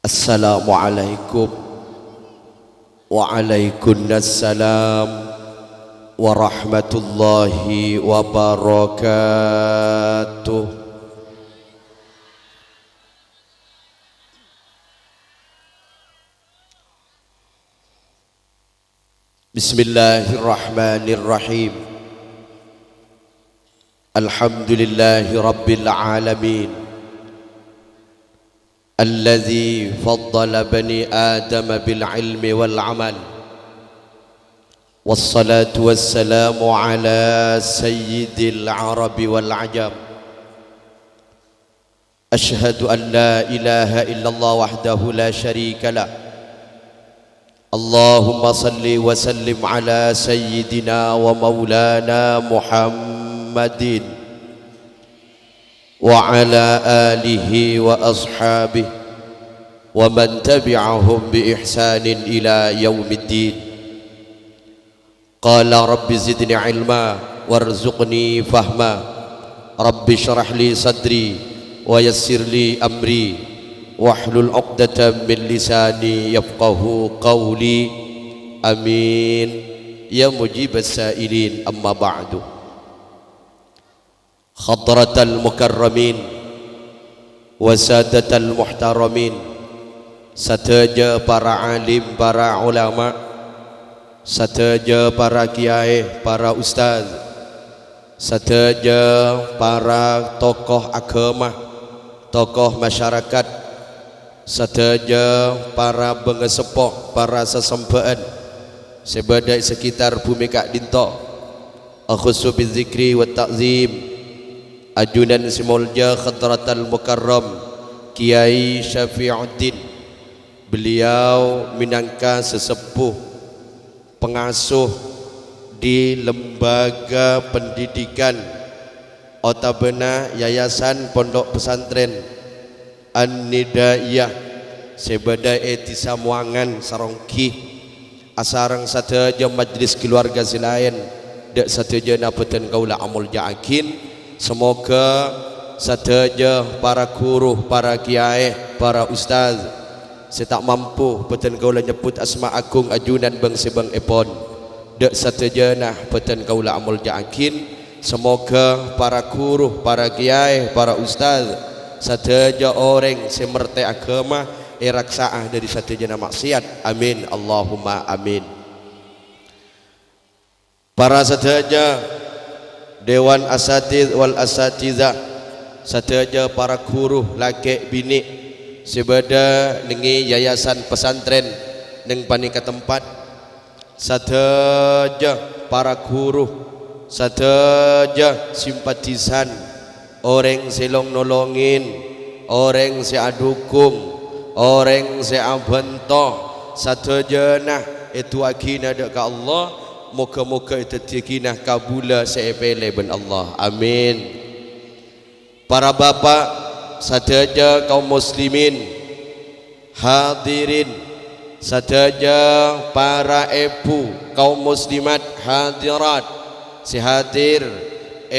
Assalamualaikum Waalaikumsalam warahmatullahi wabarakatuh. Bismillahirrahmanirrahim. Alhamdulillahi rabbil alamin, alladzi faddala bani Adam bil ilmi wal amal, wassalatu wassalamu ala sayyidil arabi wal ajam. Ashhadu an la ilaha illallah wahdahu la sharika lah. Allahumma salli wa sallim ala sayyidina wa maulana Muhammadin wa ala alihi wa ashabihi wa man tabi'ahum bi ihsanin ila yaumiddin. Qala rabbi zidni ilma warzuqni fahma, rabbi syrah li sadri wa yassir li amri wahlul 'uqdatam min lisani yafqahu qawli. Amin ya mujibas sa'ilin. Amma ba'du. Khadratal mukarramin wa sadatal muhtaramin, sateja para alim, para ulama, sateja para kiai, para ustaz, sateja para tokoh agama, tokoh masyarakat, sateja para bengesepoh, para sesempaan sebadai sekitar bumi Kak Dinto, akhusu bizikri wa ta'zim, ajunan simulja khadratal mukarram Kiai Syafi'uddin. Beliau minangka sesepuh pengasuh di lembaga pendidikan Otabena Yayasan Pondok Pesantren An-Nidaiyah sebadai etisa muangan sarongki asarang sateja majlis keluarga silayan dak sateja napeten kaula amul ja'akin. Semoga sateja para guru, para kiai, para ustaz saya tak mampu peten kaula nyebut asma agung ajunan bangsa bang epon dak sateja nah peten kaula amul ja'akin. Semoga para guru, para kiai, para ustaz sateja orang semerti agama raksaah dari sateja maksiat. Amin Allahumma amin. Para sateja Dewan Asatidz wal Asatizah, sateja para guru laki bini sebada nengi yayasan pesantren neng panika tempat, sateja para guru, sateja simpatisan, orang selong nolongin, orang seadukung, orang seabentoh, sateja nah itu akina dekat Allah. Moga-moga itu tikinah kabula seepele ben Allah. Amin. Para bapak sateja kaum muslimin hadirin, sateja para ibu kaum muslimat hadirat sehadir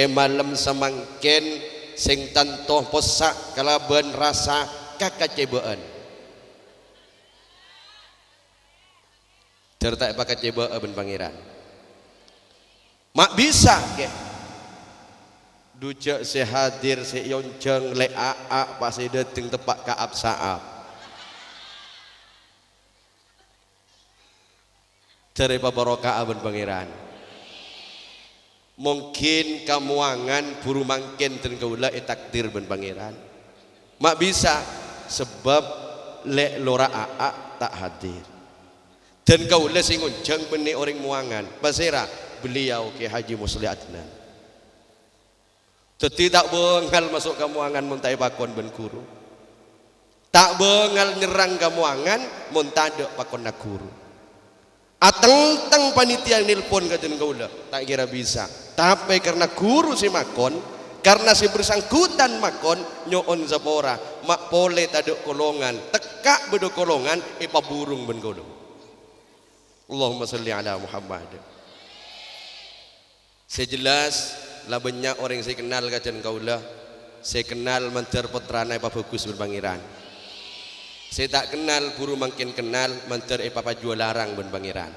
malam semangken sing tantoh posak kalaban rasa kakacebaan tertak pakacebaan ben pangeran. Mak bisa ke ducek sehadir seyonceng le aa pasti deting tepak kaab saab cari pabarokah ben pangeran. Mungkin kamuangan buru mangken dan kaula takdir ben pangeran. Mak bisa sebab le lora aa tak hadir dan kaula sing unjang beni orang muangan pasera beliau ke Haji Musli Adnan. Jadi tak bengal masuk kamu angan muntai pakon ben guru, tak bengal nyerang kamu angan muntade pakon nak guru. Ateng-teng panitia nelpon kajen kaula tak kira bisa, tapi karena guru si makon, karena si bersangkutan makon nyoon zapora mak pole tade kolongan tekak bedo kolongan ipa burung ben kaula. Allahumma salli ala Muhammad. Sejelas lah banyak orang saya kenal kacan kaulah, saya kenal mentor putrana Pak Bagus berpangeran. Saya tak kenal, buru makin kenal, menter papa jual larang ben pangeran.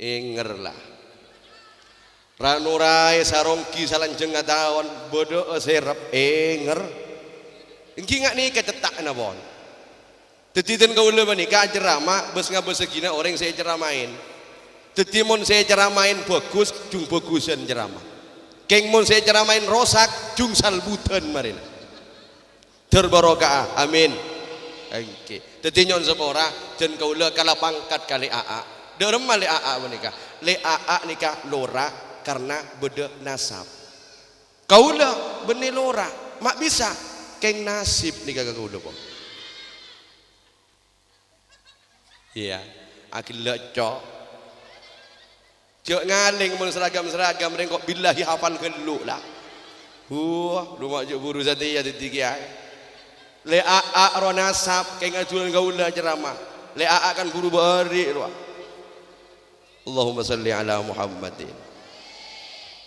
Inger lah. Ranurai sarongki salanjeng ngataon bodoh serap inger. Engki ngak ni kecetak na bon. Tetiten kau le bani ka ceramah bes ngabes segina orang saya ceramain. Tetimon saya ceramain bagus, jung bagusan ceramah. Keng mon saya ceramain rosak, jung salbutan marina. Terbarokah, amin. Oke. Tetinyon sepora, jen kau le kala pangkat kali aa. Derem mali aa menikah. Le aa nikah lora karena beda nasab. Kau le beni lora, mak bisa. Keng nasib nikah kau le po. Iya, akil lecok. Cok ngaling mun seragam-seragam mereka kok billahi hafal keluk lah. Rumah je buru sate ya tiga. Le aa ro nasab keng ajulan gaula ceramah. Le aa kan buru bari ro. Allahumma salli ala Muhammadin.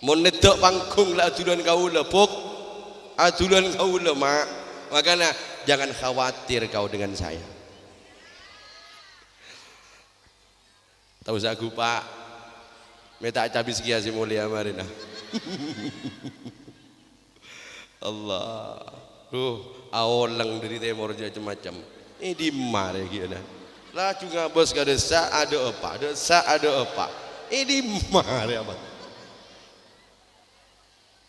Mun netek pangkung lah ajulan gaula pok. Ajulan gaula mak. Makanya jangan khawatir kau dengan saya. Tahu saku Pak. Meta cabis kia si mulia marina. Allah. Aolang dari timur je macam. Ini di mana kita? Lah juga bos kada sa ada apa? Desa ada apa? Ini di mana apa?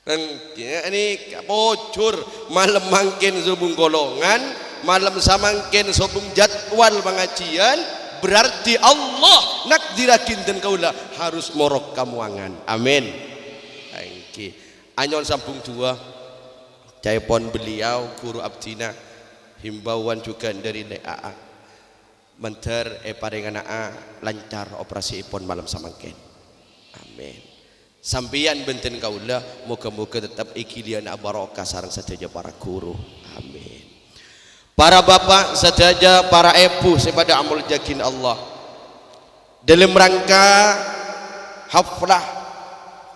Dan ini bocor malam mangkin subung golongan, malam samangkin subung jadwal pengajian. Berarti Allah nakdirakin dan kaulah harus morok kamuangan. Amin. Oke. Anyon sampung dua. Caipon beliau guru abdina himbauan juga dari DAA. Menter paringan lancar operasi ipon malam samangken. Amin. Sampian benten kaulah moga-moga tetap ikilian barokah sareng saja para guru. Amin. Para bapak saja, para ibu sepada amal jakin Allah dalam rangka haflah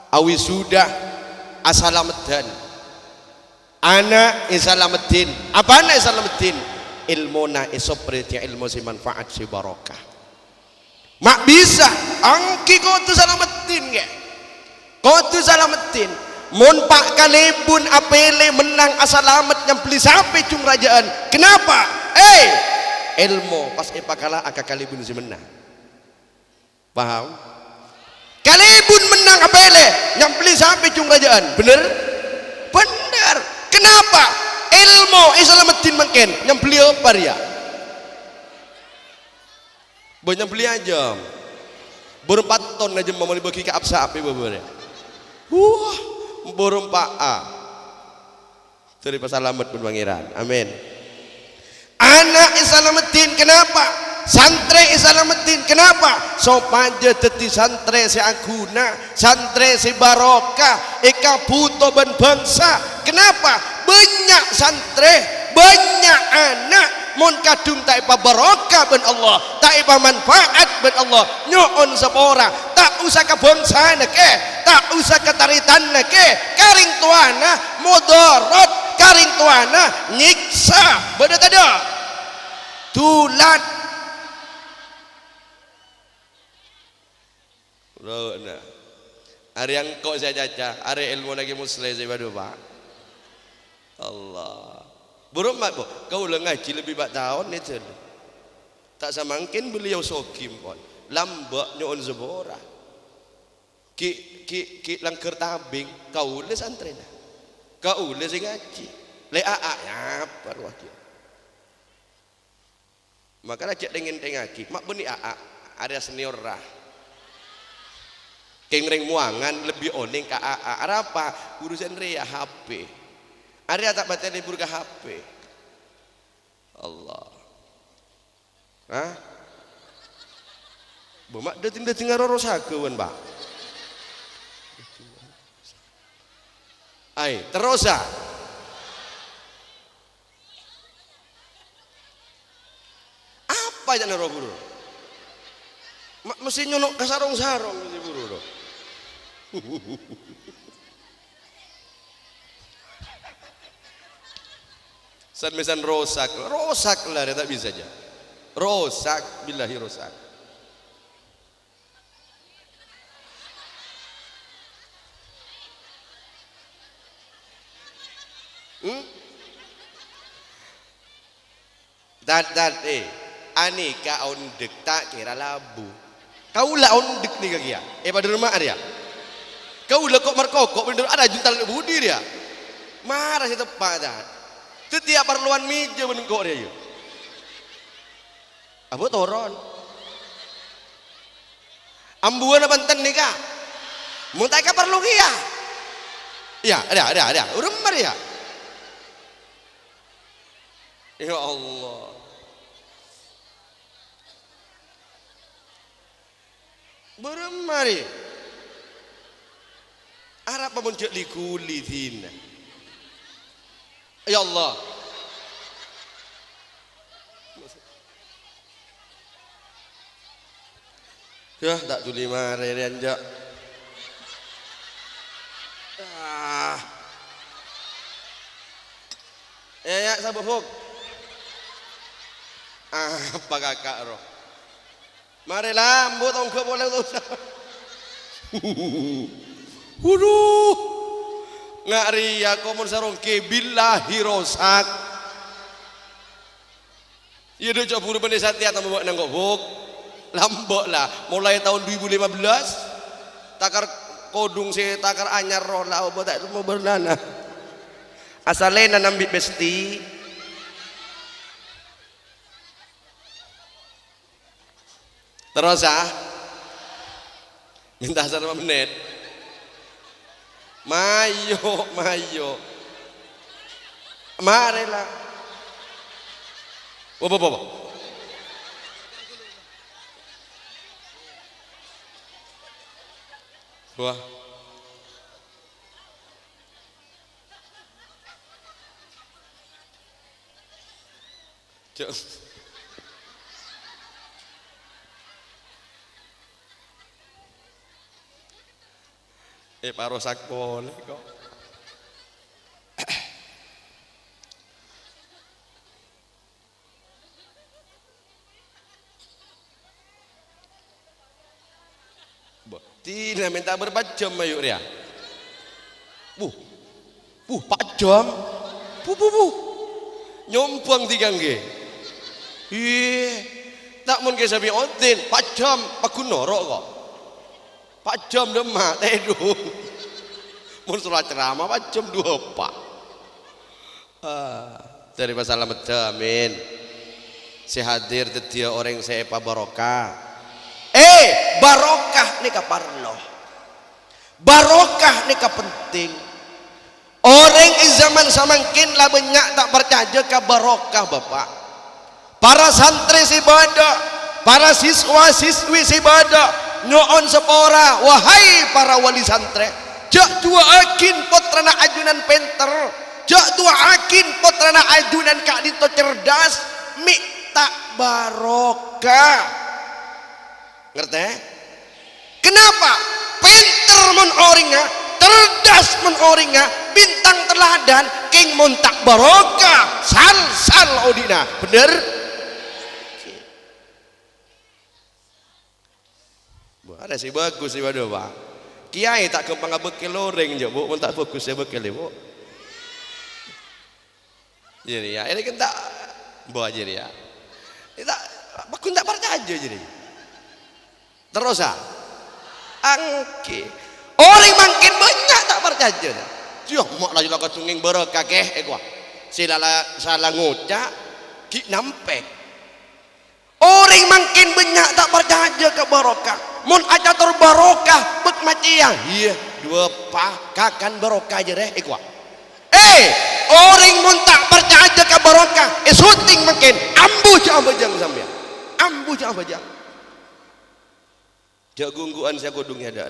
awisudah asalamedan anak isalameddin. Apa anak isalameddin? Ilmuna isopreti ilmu si manfaat si barokah. Mak bisa angki kau tu salameddin ke? Kau tu salameddin. Mun pak kalibun apele menang asalamet yang beli sampai cung rajaan. Kenapa? Ilmu pas epakala aka kalibun si menang. Paham? Kalibun menang apele yang beli sampai cung rajaan. Bener? Bener. Kenapa? Ilmu isalameddin mungkin yang beli apa ya? Banyak beli aja. Berempat ton aja mau dibagi ke absa api beberapa. Burung Pak A dari pasalamet pun pangeran. Amin. Anak isalameddin kenapa? Santre isalameddin kenapa? Sopaja teti santre si aguna, santre si barokah, eka buto ben bangsa. Kenapa? Banyak santre, banyak anak mun kadung tak ipa barokah ben Allah, tak ipa manfaat ben Allah. Nyoon sepora, tak usah ke bangsa ke, tak usah ke taritan ke, karing tuana mudarat, karing tuana nyiksa. Beda tada tulat rona hari yang kok saya caca hari ilmu lagi muslim saya badu Pak Allah buruk mak kau ngaji lebih bak tahun itu tak samangkin beliau sokim pun lambak nyon zebora ki langker tabing kau le santri dah kau le sing ngaji le aa ya perwah dia maka cek dengan ngaji mak beni aa area senior rah keng muangan lebih oning ke aa apa urusan rea HP area tak baca libur ke HP Allah hah bomak dating ngaro rosakeun Pak ai terosa apa yang naro guru mesti nyonok ke sarong-sarong si buru San rosak lah dia tak bisa aja. Rosak, billahi rosak. Ani ka ondek tak kira labu. Kau lah ondek nih kagia. Pada rumah dia. Kau lah kok merkokok bener ada juntal budi dia. Marah si tepat dah. Setiap perluan meja menengkok dia. Apa toron? Ambuan apa enten nih kak? Mau tak perlu kia? Ya, ada. Uremar ya. Ya Allah. Beremari. Arab memuncak di kulitin. Ya Allah. Ya tak tuli mare renjak. Ya sabar fok. Apa kakak roh? Mari lambu tong ke boleh tu. Waduh. Ngari aku mun sarongke billahi rosak. Iya dah jauh puluh benih satiat tambah buat nanggok buk. Lambok lah. Mulai tahun 2015 takar kodung si takar anyar roh lah. Apa tak mau bernana. Asalnya nanam besti. Terus minta 1 menit. Mayo. Marilah. Apa? Wah. Cuk. Parosak boleh kok. Tidak minta berapa jam ayo dia. 4 jam. Nyompang 3 nge. Tak mun ke sabi ontin 4 jam aku norok kok. 4 jam demak teduh. Mun surat ceramah 4 jam 2 pak. Terima selamat amin. Si hadir tetia orang sepa barokah. Barokah ni ka parlo. Barokah ni ka penting. Orang zaman samangkin lah banyak tak percaya ke barokah bapak. Para santri si bada, para siswa siswi si bada, nyoon sepora, wahai para wali santri, jak tua akin potrana ajunan penter, jak tua akin potrana ajunan kak dito cerdas, mik tak barokah. Ngerti? Kenapa? Pinter mun oringa, cerdas mun oringa, bintang teladan, king mun tak barokah, sal odina. Bener? Ada sih bagus sih waduh pak. Kiai tak kempang bekel loreng je bu, mun tak fokus saya bekel bu. Jadi ya, ini kan tak bawa jadi ya. Kita bakun tak percaya jadi. Terus angke orang makin banyak tak percaya. Cio mak laju lagu tunging berkah keh gua. Salah ngucap ki nampek. Orang makin banyak tak percaya ke barokah. Mun aja tur barokah bek maciang. Iya, 2 pakakan barokah aja deh gua. Orang mun tak percaya ke barokah, syuting makin ambu jangan bajang sampean. Ambu jangan bajang. Jak gungguan saya kodungnya ada.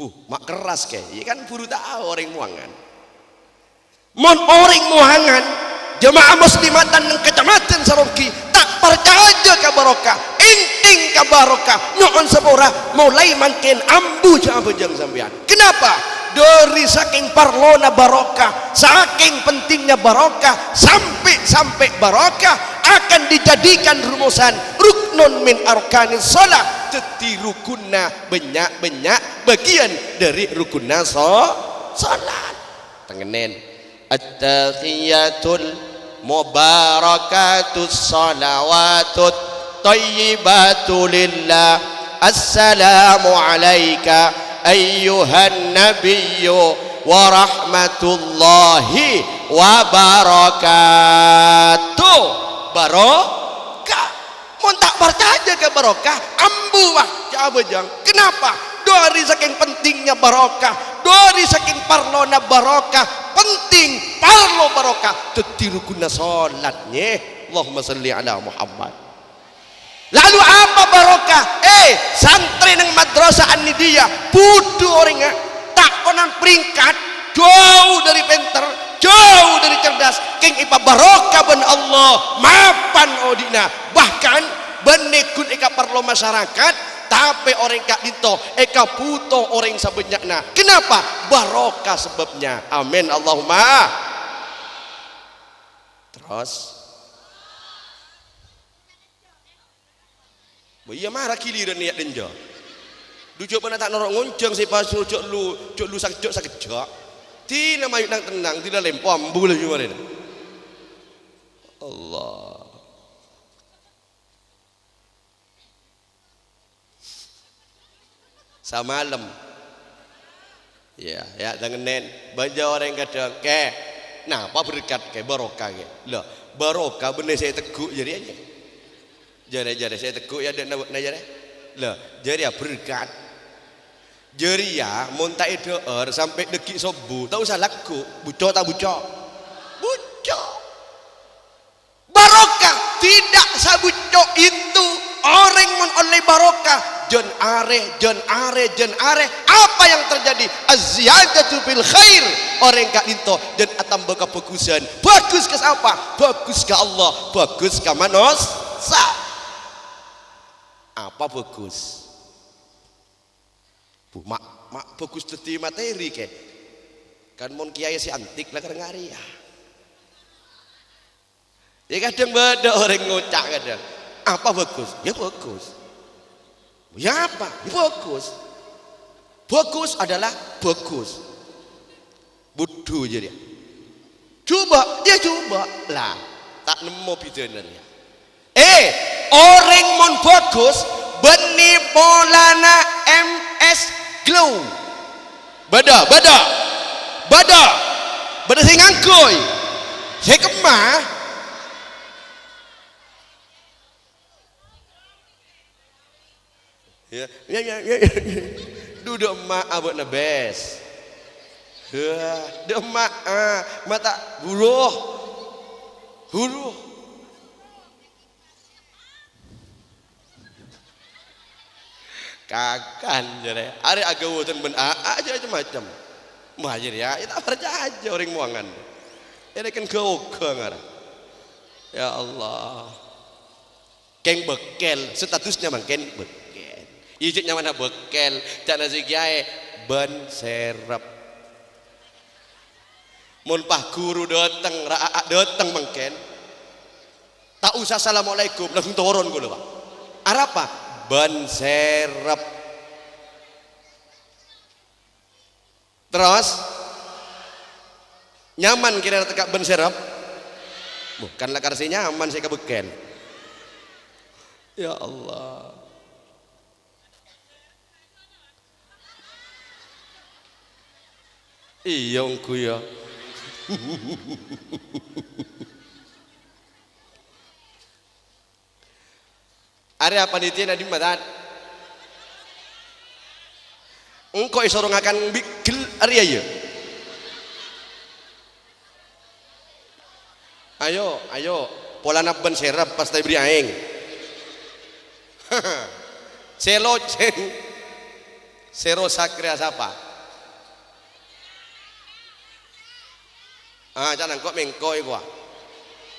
Mak keras ke? Ya kan buru tahu orang muangan. Mon orang muangan, jemaah muslimatan dan kecamatan Saroki tak percaya ke barokah. inting ka barokah nyon sepura mulai makin ambu jang sampean. Kenapa? Dari saking parlona barokah, saking pentingnya barokah, sampai barokah akan dijadikan rumusan ruknun min arkanis shalah, teti rukunna banyak bagian dari rukunna salat. Tengenen at-tahiyatul mubarakatus salawatut thayyibatu lillah, assalamu alayka ayyuhan nabiyyu wa rahmatullahi wa barakatuh. Barokah mun tak percaya ke barokah ambu wah jang. Kenapa? Dari saking pentingnya barokah, dari saking parlona barokah, penting parlo barokah tetiru guna salatnya. Allahumma salli ala Muhammad. Lalu apa barokah? Santri nang madrasah An-Nidiyah budu orang tak konang peringkat jauh dari pinter, jauh dari cerdas, keng ipa barokah ben Allah mapan odina, bahkan benekun eka perlu masyarakat tapi orang kak dito eka puto orang sebenyakna. Kenapa? Barokah sebabnya. Amin Allahumma. Terus iya marah kili dan niat denja. Dujuk mana tak norok ngonceng si pas cok lu sakit jak. Tina mayut nang tenang, tidak lempam bule cuma ini. Allah. Samalam. Ya tanganen. Banja orang kadang ke. Nah, apa berkat ke barokah ke? Lah, barokah bener saya teguk jadi aja. Jare saya teguk ya dan jare lah jare ya berkat jare ya monta edoer sampai deki sobu tak usah laku buco barokah tidak sabuco itu orang mon oleh barokah jon are apa yang terjadi az-ziyadatu fil khair orang kak linto dan atambah kebagusan bagus ke siapa bagus ke Allah bagus ke manusia. Apa bagus? Mak bagus teti materi ke. Kan mon kiai si antik lah ngari ya. Ya kadang beda orang ngocak kadang. Apa bagus? Ya bagus. Ya apa? Ya bagus. Bagus adalah bagus. Bodoh jadi. Coba lah. Tak nemu bidananya. Orang mon bagus beni polana MS Glow bada sing ngangkoi saya kemah ya duduk emak abot nebes duduk emak mata buruh kakan jare are agawutan ben aja macam mahir ya tak percaya aja orang muangan ini kan keoga ngara ya Allah keng bekel statusnya mangken bekel ijiknya mana bekel cak nasi kiai ban serep mun pah guru dateng dateng mangken tak usah assalamualaikum langsung turun gue pak apa ban serep terus nyaman kira tekak ban serep bukanlah karsi nyaman saya kebeken ya Allah iya ongku ya area panitia nadi madan engkau isorong akan bikin area ya ayo pola naban serap pas tay beri aing sero sakria siapa jangan kok mengkoi gua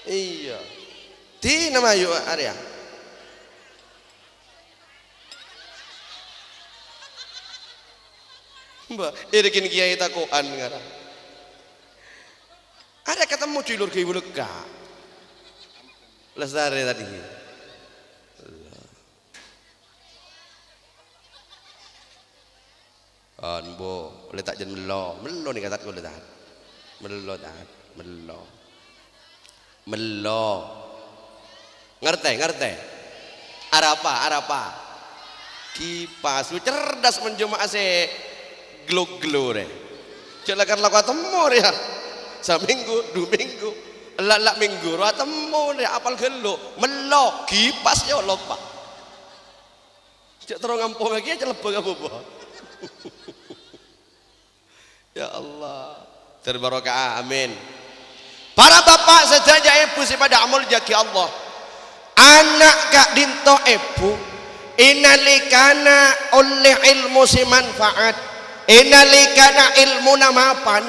iya di nama yuk area Mbak, irikin kiai takoan ngarang. Ada ketemu cilur ke ibu leka. Lestari tadi. Bo, letak jen melo nih kata ku letak. Melo. Ngerti. Arapa. Kipas, lu cerdas menjemaah se glo deh. Celakan laku temur ya. Seminggu, 2 minggu, lak minggu, temu deh apal gelo, melo kipas ya lupa. Cek terus ngampung lagi aja lebih apa. Ya Allah, terbarokah, amin. Para bapak saja ibu pada amal jaki Allah. Anak kak dinto ibu, inalikana oleh ilmu si manfaat, inalikana ilmu namapan,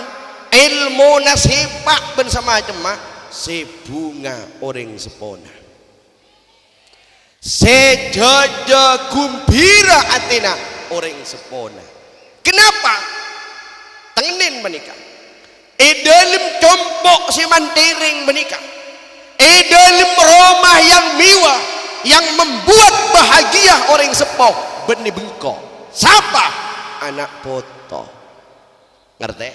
ilmu nasipak bersama jemaah, si bunga orang sepona. Sejaja gumbira atina orang sepona. Kenapa? Tengenin menikah. Dalam compok si mantiring menikah. Dalam rumah yang mewah yang membuat bahagia orang sepuh benih bengkok. Siapa? Anak poto. Ngerti?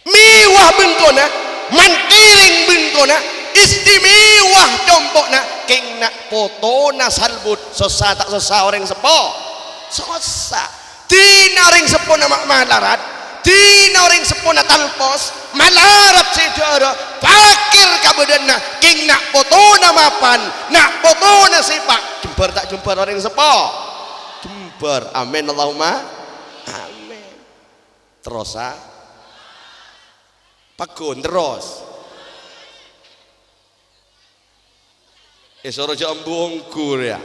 Mewah bengkona, mantiring bengkona, istimewa compokna, keng nak poto na salbut sosa tak sosa orang sepuh. Sosa. Tina orang sepuh nama malarat. Tina orang sepona talpos malarat sedara pakir kabedana king nak foto namapan nak foto nasipak jembar tak jembar orang sepo jembar amin Allahumma amin terus pakun terus soro jambungkur ya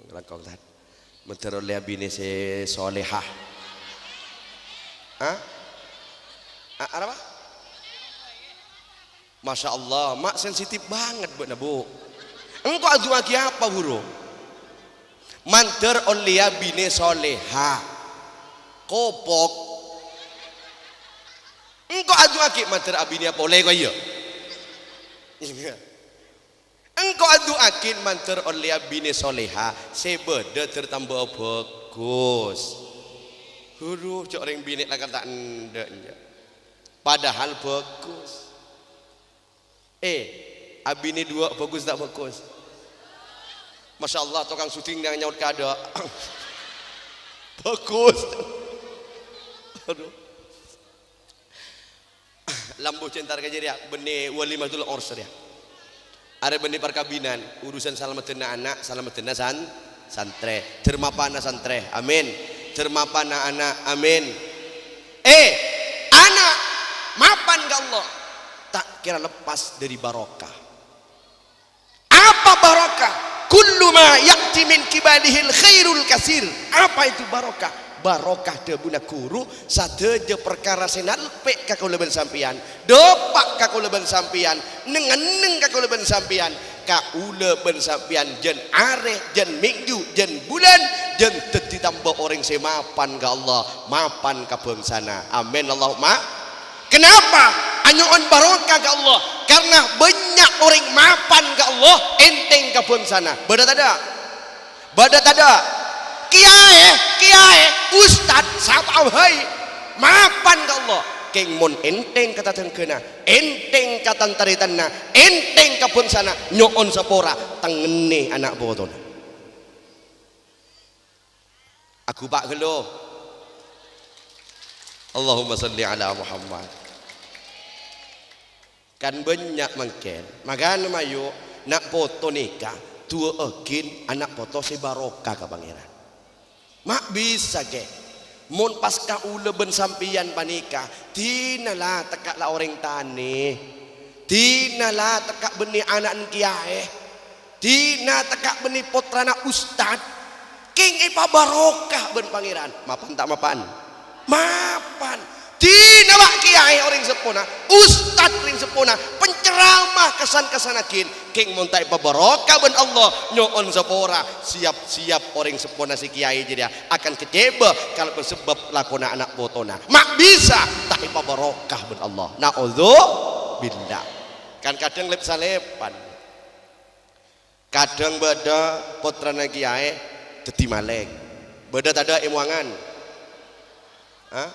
ngelakong tadi menterol bini se solehah. Apa? Masya Allah, mak sensitif banget buat nabu. Engkau adu lagi apa burung? Manter olia bini solehah, kopok. Engkau adu lagi manter abini apa oleh kau iya? Engkau adu akin manter oleh bini soleha sebeda tertambah bagus. Huru cok orang bini lah kata ndeknya. Padahal bagus. Abini 2 bagus tak bagus? Masya Allah tukang syuting yang nyaut kada. Bagus. Aduh. Lambu centar kejadian benih walimatul urs ya. Ada benih perkabinan urusan salamatina anak salamatina santre dermapana santre amin dermapana anak amin anak mapan ke Allah tak kira lepas dari barokah. Apa barokah? Kullu ma ya'ti min kibalihil khairul kasir. Apa itu barokah? Barokah debuna guru sadeja perkara senalpek kakuleban sampian dopak kakuleban sampian nengeneng kakuleban sampian kakuleban sampian jen areh jen minggu jen bulan jen teti tambah orang semapan ke Allah mapan ke bangsana amin Allahumma. Kenapa anyoon barokah ke Allah? Karena banyak orang mapan ke Allah enteng ke bangsana badat ada kiai ustad sabau hai mapan ke Allah keng mon enteng kata tengkena enteng kata taritanna enteng kapun sana nyoon sapora tengene anak botona aku pak gelo Allahumma salli ala Muhammad kan banyak mangken magana mayo nak foto nikah tua akin anak foto si barokah ka pangeran. Mak bisa ke mun pasca uleben sampian panika tinalah tekak la orang tani tinalah tekak benih anak kiai tina tekak benih putrana ustad king ipa barokah ben pangeran mapan tak mapan Dina wak kiai orang sepona, ustad ring sepona, penceramah kesan-kesan akin, king montai pabarokah ben Allah nyoon sepora, siap-siap orang sepona si kiai jadi akan kecewa kalau sebab lakona anak botona. Mak bisa tapi pabarokah ben Allah. Na'udzubillah. Kan kadang lep salepan. Kadang beda putrana kiai dadi maleng. Beda tak ada emuangan. Hah?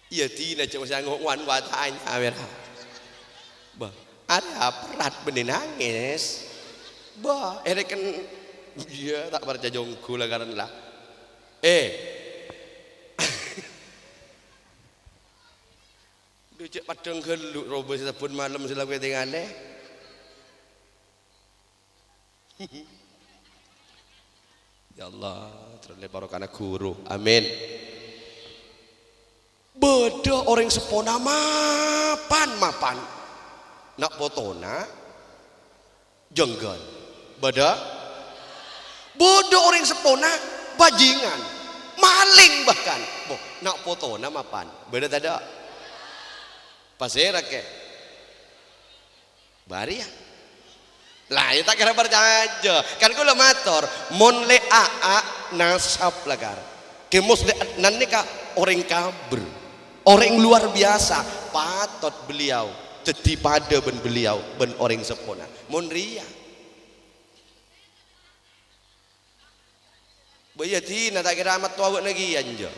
Iya tina cuma saya ngomong watanya merah. Bah, ada perat benih nangis. Bah, kan iya tak percaya jongku lah karena lah. Dujak padang geluk robo sepun malam sila gue tinggalnya. Ya Allah, terlalu barokah guru. Amin. Beda orang sepona mapan nak potona jenggal beda orang sepona bajingan maling bahkan nak potona mapan beda tada pasera ke bari ya lah ya tak kira percaya kan gue mator mon le aa nasab lagar kemos le nanti ka orang kabur orang luar biasa patot beliau jadi pada ben beliau ben orang sepona mon ria bayatina tak kira amat tua lagi anja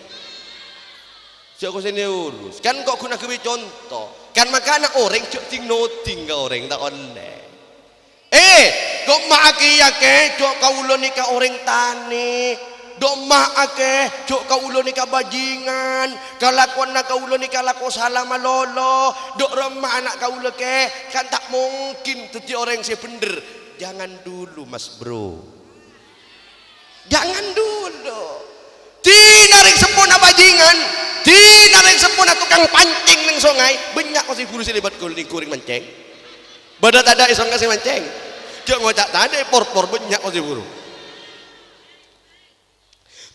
siapa sini urus kan kok guna kebi contoh kan makanya orang cok ting noting ke orang tak oleh kok maaki ya ke cok kaulo nikah orang tani domah akeh cok kaulo nikah bajingan kalakuan nak kaulo nikah laku salah malolo dok remah anak kaulo ke kan tak mungkin teti orang yang bener jangan dulu mas bro jangan dulu tidak ring sempurna bajingan tidak ring sempurna tukang pancing ning sungai banyak masih guru silibat kuling kuring mancing badat ada isong kasih mancing cok ngocak tadi por banyak masih guru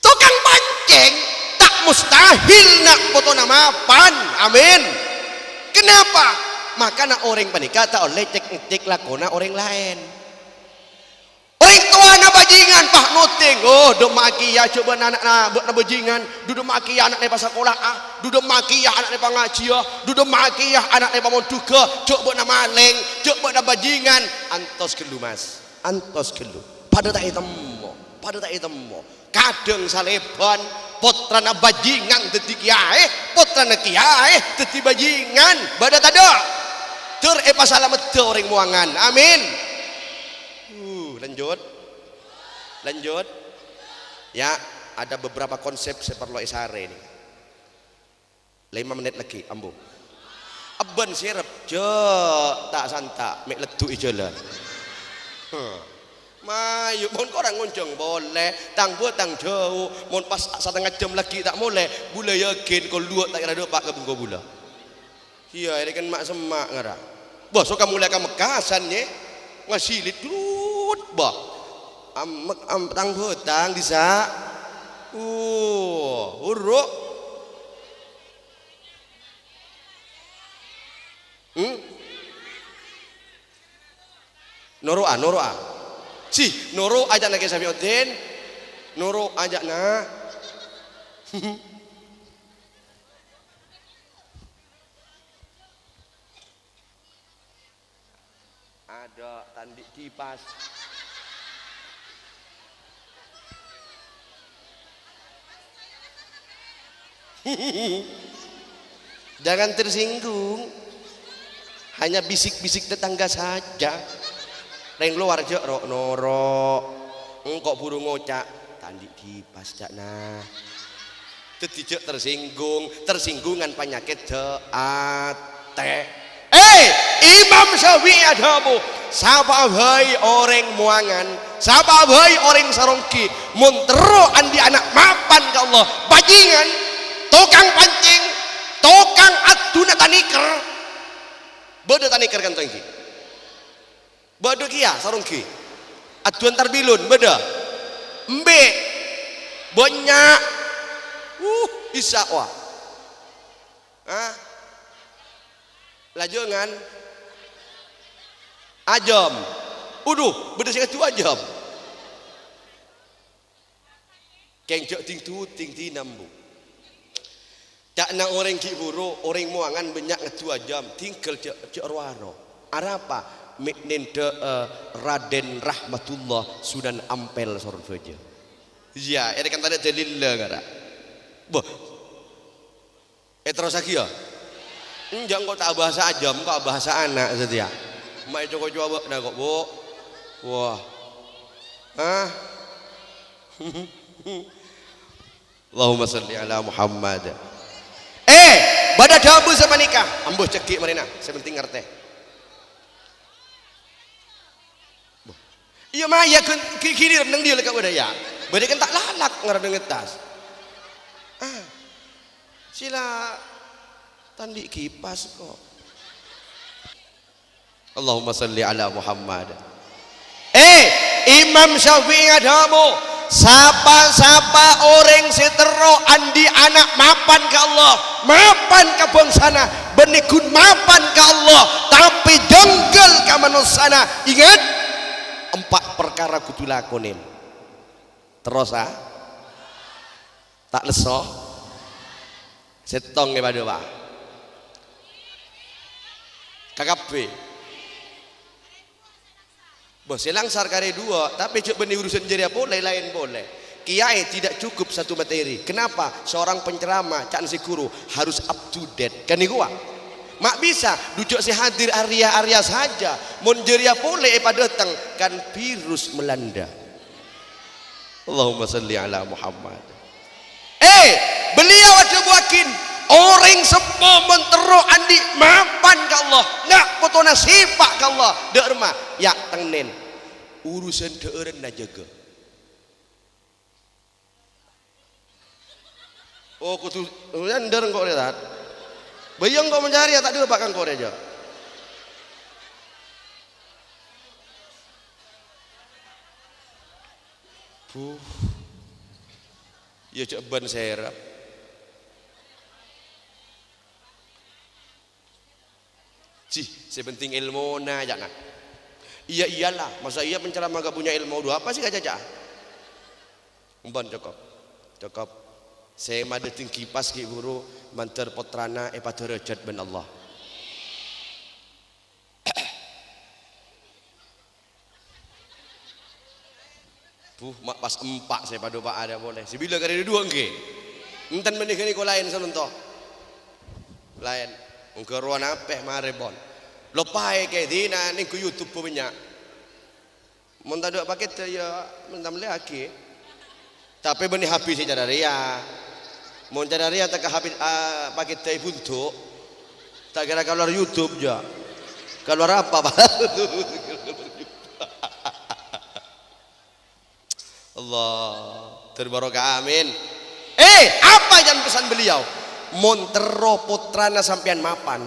tukang pancing tak mustahil nak foto nama pan amin kenapa maka nak orang panika tak oleh cek lakona orang lain orang tua na bajingan pak noting do maki ya coba anak buat na bajingan duduk maki ya anak ni pasakolah duduk maki ya anak ni pangajian duduk maki ya anak ni pamontuga coba na maling coba na bajingan antos kelu mas antos kelu pada tak itemo kadang saleban putrana bajingan dadi kiai putrana kiai dadi bajingan bada tada ter pasalamet orang muangan amin lanjut ya ada beberapa konsep saya perlu isare ini 5 menit lagi ambo aban sirep tak santa mek ledu ijolan Mayu, mohon korang ngoncong boleh, tang buat tang jauh, mohon pas setengah jam lagi tak boleh, bula yakin kau luak tak kira pak ke bungko bula. Iya, ini kan mak semak ngara. Bah, so kamu lihat mekasannya, ngasilit dulu, bah, tang hutang bisa, uruk, noroa. Si noro ajak nak kisah Fiuddin noro ajak na ada tandik kipas jangan tersinggung hanya bisik-bisik tetangga saja reng luar aja rok norok kok burung ngocak tandik kipas cak nah tetijak tersinggungan penyakit ate Imam Syafi'i adamu sapa hai orang muangan sapa hai orang sarongki muntero andi anak mapan ke Allah bajingan tukang pancing tukang aduna taniker beda taniker kan tangki Bado kia sarung ki. Atuan tarbilun beda mbe banyak bisa wah lajongan ajam uduh beda sing tu ajam keng cok ting tu ting tinam bu cak na orang ki buru orang muangan banyak ngetu ajam tinggal cok ruaro arapa miknin de Raden Rahmatullah Sunan Ampel sorveja iya ini kan tadi dalil lah kata boh terus lagi ya enggak kok tak bahasa ajam kok bahasa anak setia mak coba nah kok bu wah Allahumma salli ala Muhammad pada dabu sama nikah ambuh cekik marina sepenting ngerti iya mah ya kiri renang dia lekat budaya berarti kan tak lalak ngerenang ngetas sila tandi kipas kok Allahumma salli ala Muhammad Imam Syafi'i adamu sapa orang setero andi anak mapan ke Allah mapan ke bangsana benikun mapan ke Allah tapi jengkel ke manusana ingat 4 perkara kudu lakonin terus tak leso setong pada pak KKP bos langsar kare 2 tapi cuk benih urusan jadi boleh lain boleh kiai tidak cukup satu materi kenapa seorang penceramah cak si guru harus up to date kan iku mak bisa duduk si hadir area saja mon jeria boleh pada datang kan virus melanda Allahumma salli ala Muhammad beliau ada buakin orang sepo mentero andi mapan ke Allah nak potona sipak ke Allah derma ya tengnen urusan deureun na jaga kudu ndeur kok lihat bayang kau mencari ya tak dulu bakal kau aja. Ya cak ban serap. Sepenting ilmu na jangan. Iya iyalah, masa iya penceramah gak punya ilmu dua apa sih gak caca? Ban cokop. Saya madating kipas ki guru mantar potrana paderajat ben Allah. Mak pas 4 saya padu pak ada boleh. Sibila kali 2 nggih. Enten menika niku lain salunto. Lain. Engko ruan apeh mare bon. Lopae ke dina ning ku YouTube banyak. Mun tak ada paket ya mentam lagi. Tapi benih habis secara ria. Mun cara ria tak habis paket teh buntuk. Tak kira keluar YouTube ya. Keluar apa Pak? Allah terbarokah amin. Apa yang pesan beliau? Montero putrana sampean mapan,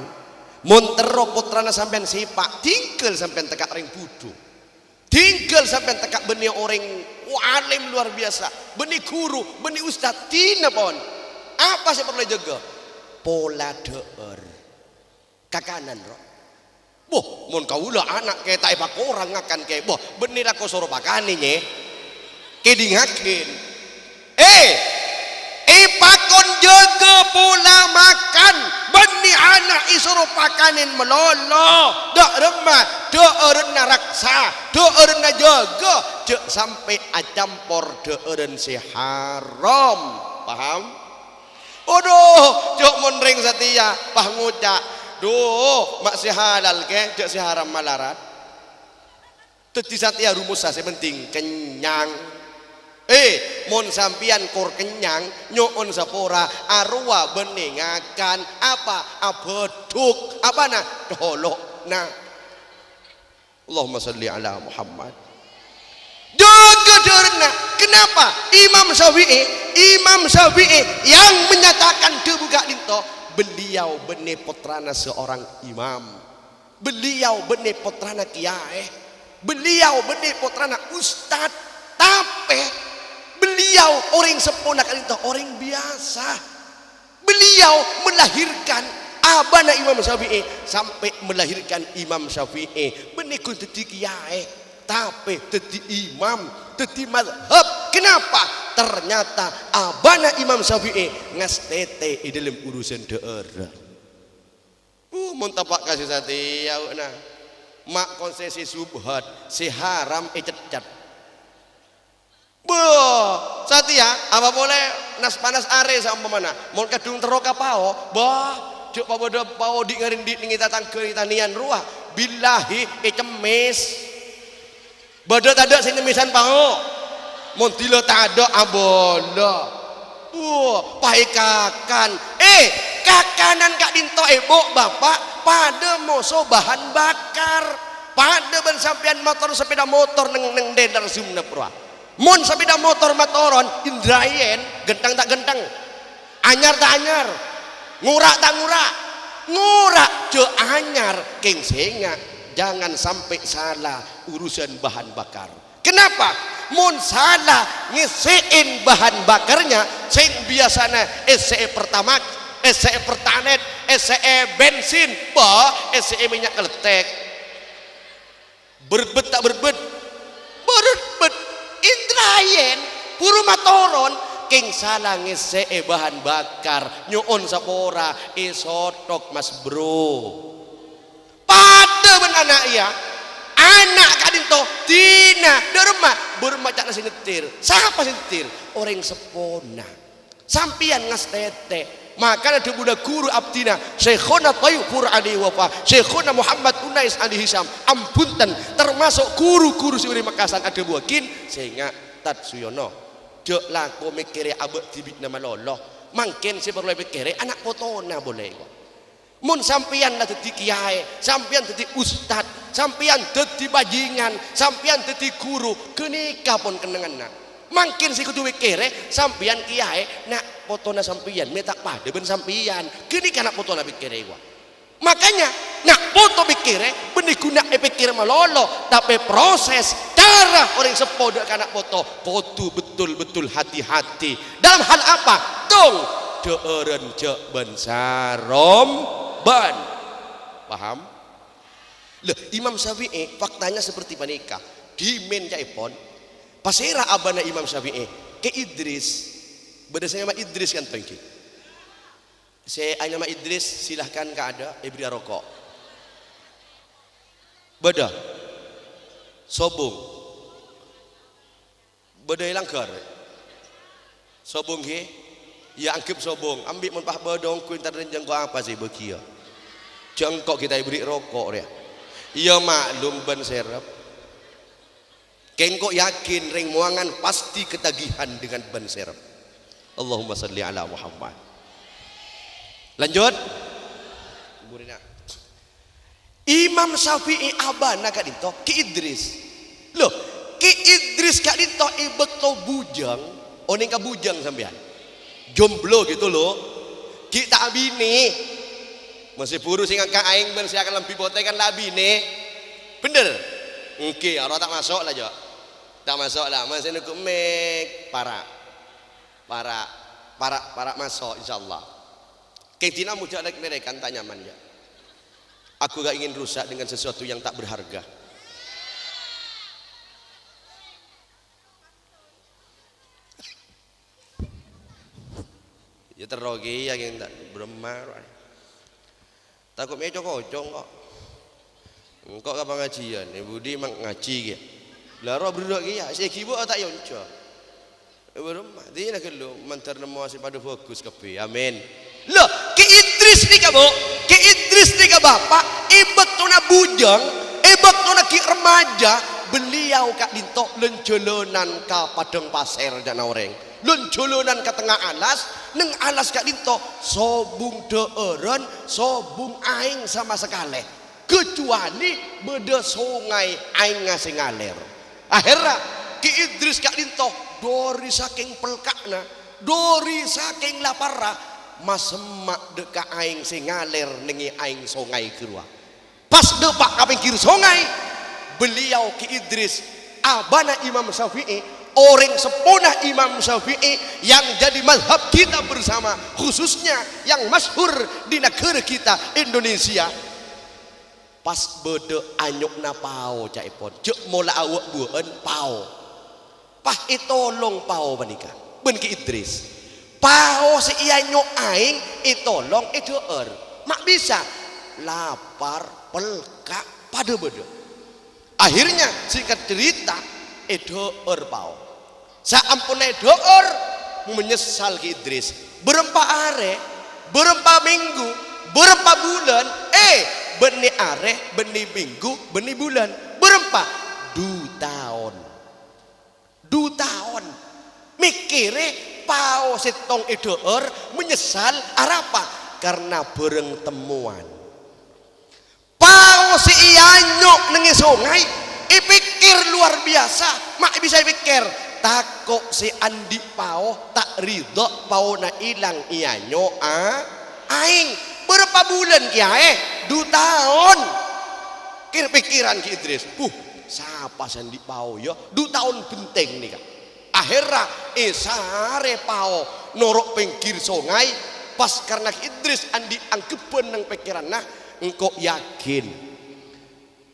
montero putrana sampean sipak, tinggal sampean tekak ring budu, tinggal sampean tekak benih orang alim luar biasa, benih guru, benih ustad, tina pon. Apa sih perlu jaga? Pola deur, kakanan roh. Boh, mon kaulah anak kayak tak ipak orang akan kayak boh, benih lah kau suruh pakaninya. Kedingakin ipakon jaga pola makan bani anak isuruh pakanin melolo dak remah deureun raksa deureun jaga cek sampai acampor deureun si haram paham odoh cek mun ring setia pah ngucak duh mak si halal ke cek si haram malarat teu satia rumus saya penting kenyang mon sampian kor kenyang nyoon sapora arwa beningakan apa abeduk apa nah dolok nah Allahumma salli ala Muhammad jaga derna kenapa Imam Syafi'i yang menyatakan debuka linto beliau benih putrana seorang imam beliau benih putrana kiai Beliau benih putrana ustad, tapi beliau orang sepona kali itu orang biasa. Beliau melahirkan abana Imam Syafi'i sampai melahirkan Imam Syafi'i. Benih kun teti kiai, tapi teti imam, teti madhab. Kenapa? Ternyata abana Imam Syafi'i ngastete di dalam urusan daerah. Mun tapak kasih setia nah. Mak konsesi subhat si haram cecat. Boh, setia apa boleh nas panas are sama mana? Mau kadung teroka pao, bah, cuk pabodo pao di ngarin di ngita tangke tanian ruah. Billahi cemes. Bodoh tadak sing nemisan pao. Mun tilo tadak abola. Paikakan. Kakanan kak dinto ebok bapak pada moso bahan bakar. Pada ban sampean motor sepeda motor neng dendar sumna proa. Mun sepeda motor motoron indrayen gentang tak gentang. Anyar tak anyar. Ngurak tak ngurak. Ngurak je anyar keng senga. Jangan sampai salah urusan bahan bakar. Kenapa? Mun salah ngisiin bahan bakarnya sing biasanya SCE pertama, SCE pertanet, SCE bensin, SCE minyak keletek. Berbet tak berbet, berbet. Indrayen puru matoron king salah ngisiin bahan bakar nyuon sapora isotok mas bro. Pada ben anak ya. Anak kadinto tina derma bermacak nasi nyetir. Siapa sih nyetir? Orang sepona. Sampian ngastete. Maka ada budak guru abdina Syekhona Tayyufur alaihi wafa, Syekhona Muhammad Unais alaihi Hisam. Ampunten termasuk guru-guru si Makassar ada buakin sehingga Tatsuyono. Jok laku mikire abek tibik nama loloh. Mungkin si perlu pikire anak potona boleh kok. Mun sampian lah dadi kiai, sampian dadi ustad, sampian dadi bajingan, sampian dadi guru, kenika pun kenengan. Mungkin si kudu mikire sampian kiai nak fotona sampian, metak pada ben sampian, kenika nak fotona pikire gua. Makanya nak foto pikire benih guna pikir malolo, tapi proses cara orang sepodo anak foto betul-betul hati-hati. Dalam hal apa? Dong deureun cek ben sarom ban. Paham? Loh, Imam Syafi'i faktanya seperti panika. Di men caipon pasera abana Imam Syafi'i ke Idris. Beda saya nama Idris kan tengki. Saya nama Idris silahkan ke ada ibri rokok. Beda. Sobung. Beda langgar. Sobung he. Ya anggap sobong, ambil menpah bodong ku entar renjang gua apa sih begia. Jengkok kita beri rokok dia. Iya maklum ban serep. Kengkok yakin ring muangan pasti ketagihan dengan ban serep. Allahumma salli ala Muhammad. Lanjut. Burina. Imam Syafi'i abana kak dinto ki Idris. Loh, ki Idris kak dinto ibeto bujang, oning ka bujang sampean. Jomblo gitu loh. Kita bini masih puru sing angka aing ben saya akan lebih bote kan labine. Bener. Oke, orang tak masuk lah jo. Tak masuk lah. Masih nunggu mek para masuk insyaallah. Ketina mujak lek nerekan tak nyaman ya. Aku gak ingin rusak dengan sesuatu yang tak berharga. Ya terogi ya yang tak beremar. Takut meja kocong kok. Engkau apa pengajian? Budi mang ngaji ya. Laro berdua ya. Saya kibo tak yonco. Beremar. Dia nak lu mantar nemu asih pada fokus kepi. Amin. Loh, ke Idris ni kamu, ke Idris ni ke bapak, ibak tuna bujang, ibak tuna ki remaja, beliau kak dintok lencolonan ka padang pasir dan orang. Lunculunan ke tengah alas, neng alas kak dinto sobung deureun, sobung aing sama sekali. Kecuali beda sungai aing ngasih ngalir. Akhirnya Ki Idris kak dinto dori saking pelkakna, dori saking lapara, masemak deka aing sing ngalir nengi aing sungai kerua. Pas depak kaping kiri sungai, beliau Ki Idris abana Imam Syafi'i, orang sepunah Imam Syafi'i yang jadi mazhab kita bersama, khususnya yang masyhur di negara kita Indonesia. Pas bede anyukna pao caipon cek mola awak buan pao pah itolong pao banika ben Ki Idris pao si anyuk aing itolong ideur mak bisa lapar pelka pada bede. Akhirnya singkat cerita ideur pao saampun ideur menyesal Ki Idris berempa are berempa minggu berempa bulan benih are, benih minggu, benih bulan berempat 2 tahun 2 tahun mikire pao setong ideur menyesal arapa karena bereng temuan pao si ianyok nengi sungai ipikir luar biasa mak bisa pikir takok si andi pao tak ridho pao na ilang ianyok aing berapa bulan kiai 2 tahun pikiran Ki Idris siapa sandi pao ya 2 tahun penting nih kak akhirnya sare pao norok pinggir sungai pas karena Ki Idris andi angkepen nang pikiran nah engkau yakin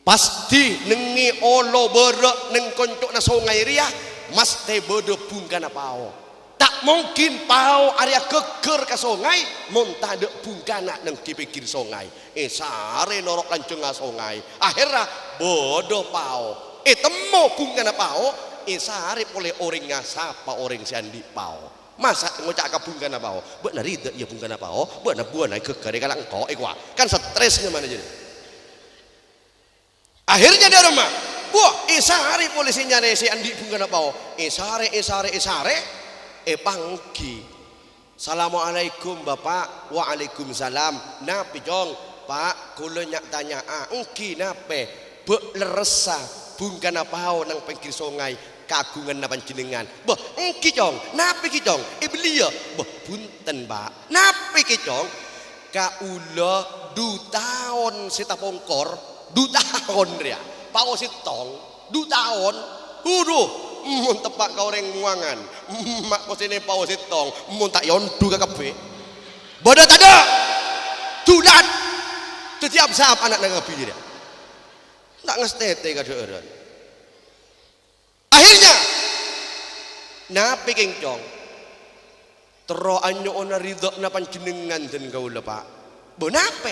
pasti nengi olo berek neng koncok na sungai ria mas te bodo bungkana pao tak mungkin pao area keker ke sungai montade bungkana nang kipikir sungai sare norok lanceng sungai akhirnya bodoh pao temo bungkana pao sare oleh orang ngasapa orang sandi pao masa ngocak ka bungkana pao benar ide ya bungkana pao benar buana keker kalau engkau gua kan stresnya mana jadi akhirnya di rumah buah sare polisinya si andi bungkana pao sare panggi assalamualaikum bapak waalaikumsalam napi jong pak kula nyak tanya engki nape be leresa bungkana pao nang pinggir sungai kagungan na panjenengan boh engki jong napi ki jong beliau boh punten pak napi ki jong kaula 2 tahun sita pongkor 2 tahun ria pao sitong 2 tahun mun tepak kau orang muangan mak kau sini pau setong mun tak yondu ke kafe bodoh tak ada tulan setiap saat anak nak kafe dia tak ngestete ke deureun akhirnya napi kengcong tero anyo ona ridho na panjenengan den kaula pak bonape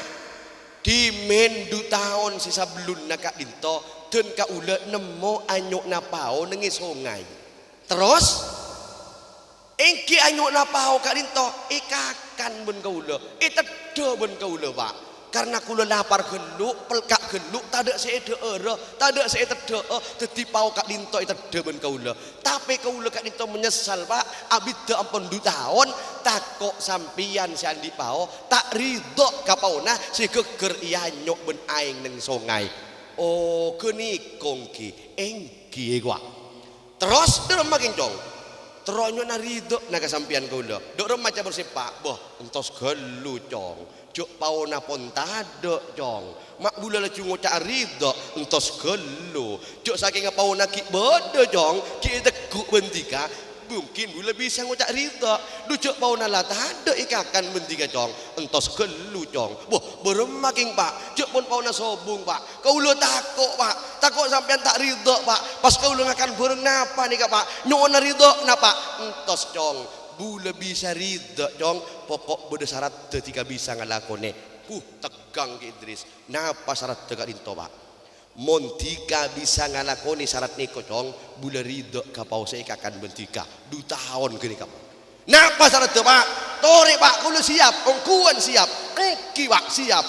di men 2 tahun sisa belum nak dinto dan kaula nemu anyuk napao nengi sungai terus engki anyuk napao kak dinto ikakan ben kaula tedhe ben kaula pak karena kula lapar geluk pelkak geluk tak ada seede era tak ada seede tedhe dadi pao kak dinto tedhe ben kaula tapi kaula kak dinto menyesal pak abid ampun 2 tahun takok sampian si andi pao tak ridho ka paona si geger ianyuk ben aing neng sungai keni kongki engki gua terus dero makin cong teronyo na ridho na kasampian kula dok remaja bersepak boh entos gelu cong jok paona pon tade cong mak bula la cungo cak ridho entos gelu jok saking paona ki bodo cong ki teguk bentika mungkin bula bisa ngocak ridho ducuk pauna lah tade ikakan bentika cong entos gelu cong boh beremaking pak cuk pun pauna sobung pak kaula takok pak takok sampean tak ridho pak pas kaula ngakan bereng napa nih kak pak nyuwun ridho napa entos cong bula bisa ridho cong pokok beda syarat ketika bisa ngalakone tegang Ki Idris napa syarat dekat dinto pak montika bisa ngalakoni syarat niko cong bula ridho kapau seikakan bentika 2 tahun gini kapau napa syarat itu pak tori pak kulo siap ongkuan siap engki pak siap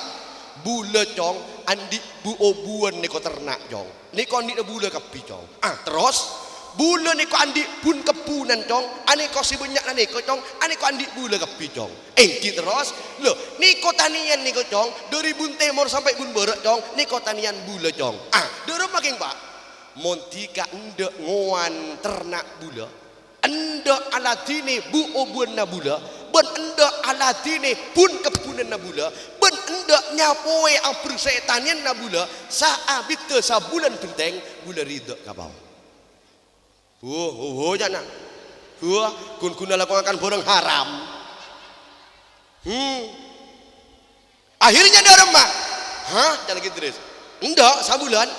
bula cong andi bu obuan niko ternak cong niko andi bula kapi cong terus bula niko andi pun kepunan cong aniko si banyak niko cong aniko andi bula kapi cong engki terus lo niko tanian niko cong dari bun temor sampai bun barat cong niko tanian bula cong doro making pak montika endek ngoan ternak bula endek alatine bu obuan na bula ben endek alatine pun kepunan nabula ben endak nyapoe abr setanien nabula saa bitte sabulan penteng bula ridho kabau jana kun kuna lakukan borong haram akhirnya dia remah jalan Idris endak sabulan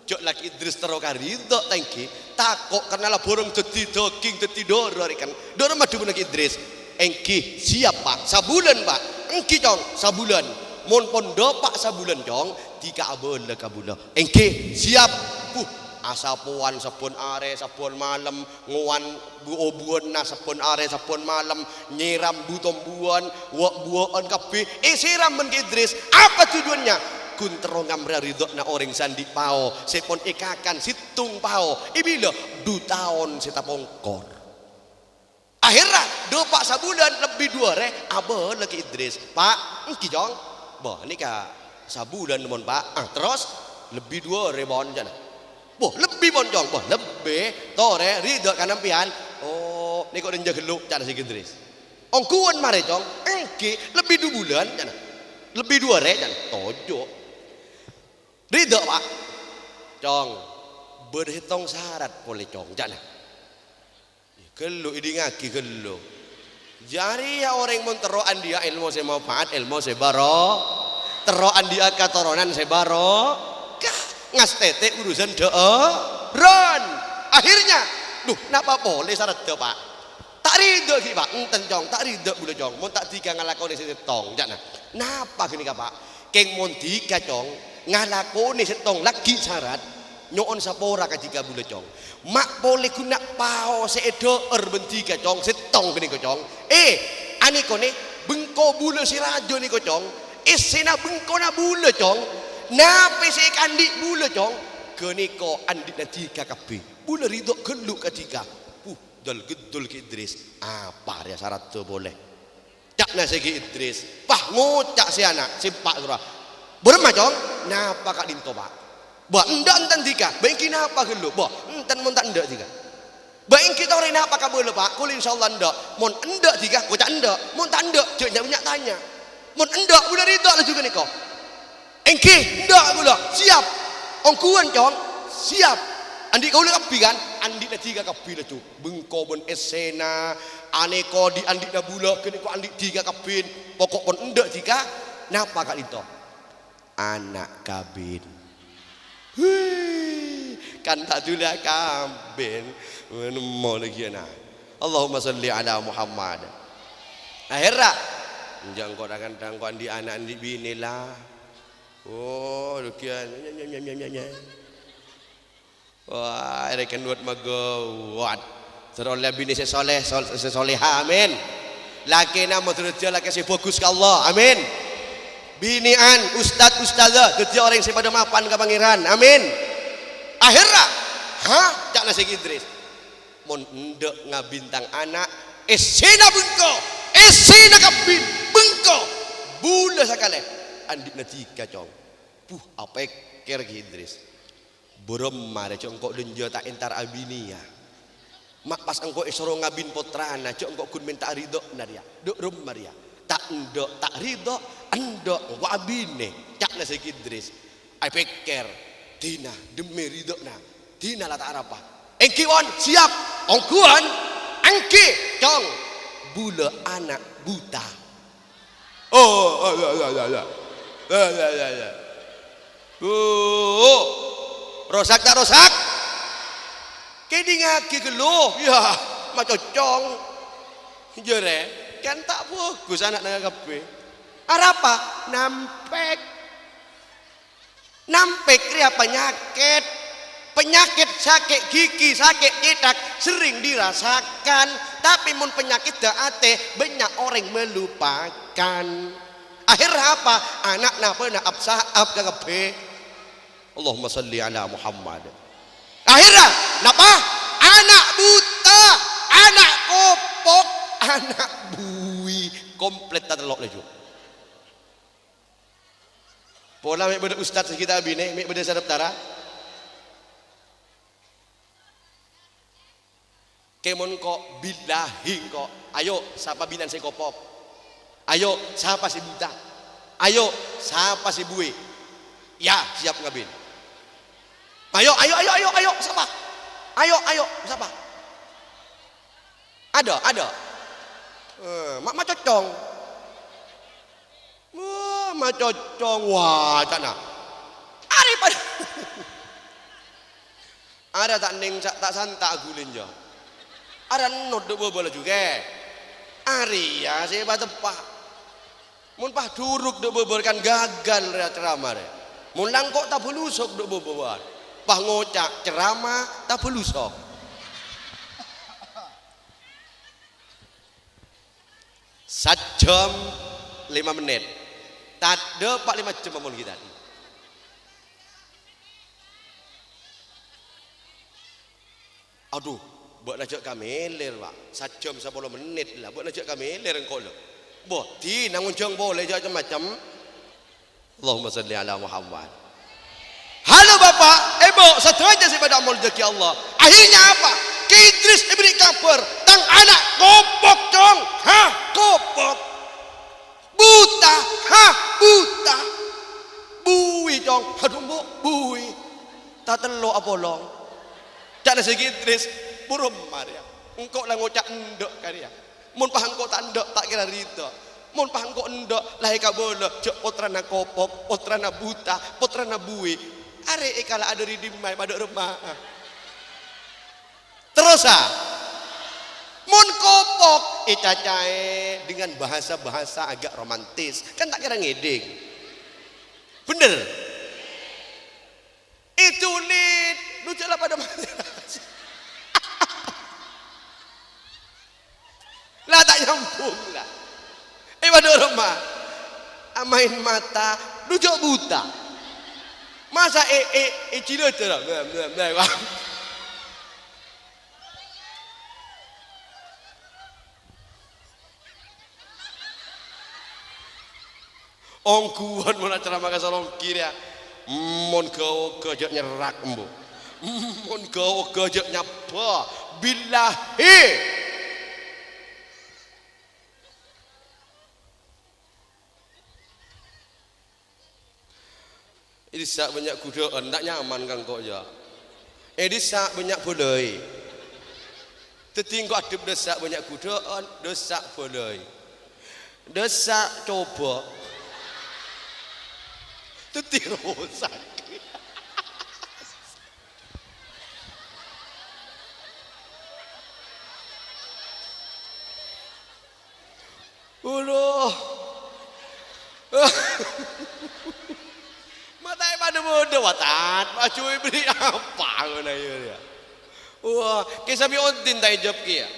jok laki Idris terokan ridho tangki takok karena lah borong dadi daging dadi doro kan doro madu laki Idris engki siap pak sabulan pak engki cong sabulan mon pondo pak sabulan cong tiga abon kabula engki siap asapuan sapun are sapun malam nguan buon na sapun are sapun malam nyiram butombuan buon kabeh siram men Idris apa tujuannya kun terongam ridho na orang sandi pao sepon ikakan situng pao ibilo 2 tahun seta pongkor akhirnya 2 pak sabulan lebih 2 re abah lagi Idris pak engki jong boh ini ka sabulan mon pak terus lebih 2 re bon jana boh lebih bon jong boh lebih tore ridho kanampian ini kok denja geluk jana si Idris ongkuan mare jong engki lebih 2 bulan jana lebih 2 re jana tojo ridho pak cong berhitung syarat boleh cong jangan gelu ini ngaki gelu jari ya orang mun teroan dia ilmu saya manfaat ilmu saya baro teroan dia katoronan saya baro ngas tete urusan ron akhirnya napa boleh syarat tuh pak tak ridho ki pak enten cong tak ridho boleh cong mun tak tiga ngalakoni setong jangan napa gini pak keng mun tiga cong ngalakoni setong lagi syarat nyoon sapora ketika bula cong mak boleh guna pao seedo erbenti cong setong gini cong ani kone bengko bula si rajo ni cong sena bengko na bula cong nape se kandi bula cong gini ko andi na tiga kapi bula ridho gelu ketika dal gedul ki Idris apa dia syarat tu boleh cak na segi Idris pah ngocak si anak si pak surah berma cong napa kak dinto pak bah endak enten tiga bengki napa gelu bah enten mon tak endak tiga bengki tau re napa kabel pak kul insyaallah endak mon endak tiga ko tak endak mon tak endak cek banyak tanya mon endak udah ridho lah juga niko engki endak pula siap ongkuan cong siap andi kau le kapi kan andi na tiga kapi lah tu bengko bon esena aneko di andi na bula kene ko andi tiga kapin pokok pon endak tiga napa kak dinto anak kabin kan tak tulah kabin mau lagi na Allahumma salli ala Muhammad akhirnya jangan kau datang kau andi anak andi bini lah lukian wah rekan buat magawat teroleh bini sesoleh sesoleha amin laki nama terus laki si fokus ke Allah amin binian ustadzah kerja orang yang pada mapan ke pangeran amin akhirnya cak nasi Idris mon ndek ngabintang anak esena bengko esena kabin bengko bula sakale andik na tiga cong apa ker Idris borem mare cong kok denjo tak entar abinia mak pas engko esoro ngabin potrana cong kok kun minta ridho naria dok rum maria tak ndok tak ridho endok wa abine cak nasi Idris ai pikir tina demi ridho na tina la tak apa engki won siap ongkuan engki cong bula anak buta rosak tak rosak kedi ngaki geluh ya macam cong jere kan tak bagus anak naga kape apa nampek ria penyakit sakit gigi sakit cetak sering dirasakan tapi mun penyakit daate banyak orang melupakan akhirnya apa anak napa na absaab kape Allahumma salli ala Muhammad akhirnya napa anak buta anak kopok anak bui komplit tak telok leju pola mek beda ustaz kita bini mek beda sadap tara kemon kok bilahi kok ayo sapa binan saya kopok Ayo, siapa si buta? Ayo, siapa si bui? Ya, siap ngabin. Ayo, siapa? Ayo, siapa? Ada. Mak cocong. Wah, mak cocong. Wah, cana. Ari pada. Ada tak ning tak santak gulin jo. Ada not dek bola juga. Ari ya saya tepak. Mun pah duruk dek bobor kan gagal rea ceramah re. Mun langkok tak belusok dek bobor. Pah ngocak ceramah tak belusok. Sajam 5 menit. Tak ada 45 jam mau kita. Aduh, buat najak kami ler pak. Sajam 10 menit lah. Buat najak kami ler engkau lo. Boh, ti nangun jeng boleh macam-macam. Allahumma salli ala Muhammad. Halo bapak, ibu, satu aja sih pada amal rezeki Allah. Akhirnya apa? Ki Idris diberi kabar, tang anak kopok cong, kopok, buta, buta, bui cong, aduh bu, bui, tak telok apa long. Cak nasi Idris, burung Maria, engkau lah ngocak endok karya. Mun pahang kau tak endok tak kira rito. Mun pahang kau endok lahir kabola, cok potrana kopok, potrana buta, potrana bui. Are ikala ada di mai pada rumah. Terus mun kopok cacae dengan bahasa-bahasa agak romantis, kan tak kira ngeding. Bener. Itu lid, lu jalan pada lah tak nyambung lah. Pada rumah main mata, duduk buta. Masa cila terang. Ongkuan mau nak ceramah ke salon kiri ya. Mon kau kerja nyerak embu. Mon kau kerja nyapa. Billahi. Ini sak banyak kudaan, tak nyaman kan kau ya. Ini sak banyak boleh. Tertinggal adib desak banyak kudaan, desak boleh. Desak coba. Tertiru sakit. Uloh. Matai pada bodoh watat, macu beri apa guna ya? Wah, kisah biontin tak jawab kia.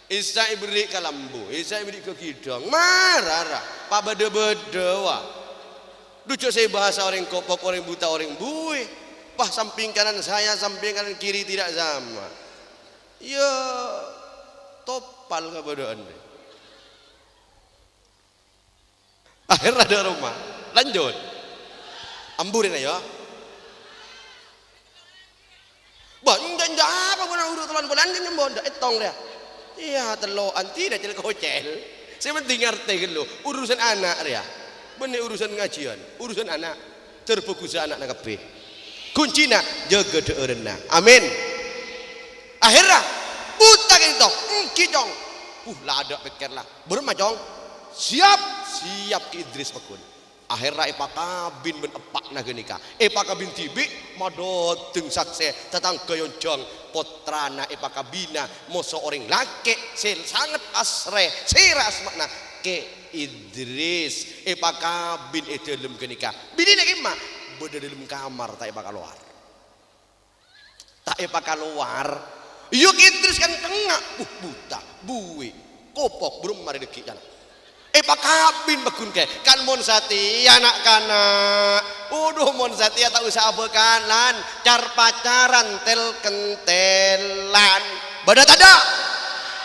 Isa beri kalambu, Isa beri ke kidang, marah, pak beda-beda wah. Ducuk saya bahasa orang kopok, orang buta, orang bui. Pah samping kanan saya, samping kanan kiri tidak sama. Ya, topal kepada anda. Akhir ada rumah, lanjut. Amburin aja. Banyak apa pun urut telan bulan ini bonda etong dia. Iya telo anti dah jadi kocel. Saya penting ngerti gitu. Urusan anak dia. Benih urusan ngajian, urusan anak. Terfokus anak nak kape. Kuncinya jaga deurna. Amin. Akhirnya buta gitu. Kijong. Lah ada pikir lah. Bermacong. Siap Ki Idris Pakun. Akhirnya ipakabin ben epak na genika. Ipakabin tibi madot teng sakse tatang kayonjong potrana ipakabina moso orang laki sel sangat asre sira asmakna Ki Idris ipakabin itu dalam genika. Bini nak ima beda dalam kamar tak ipak keluar. Tak ipak keluar. Yuk Idris kan tengah buta bui kopok belum mari deki kan. Pakabin bakun ke kan mon sati anak kana uduh mon sati tak usah bekalan car pacaran tel kentelan badat ada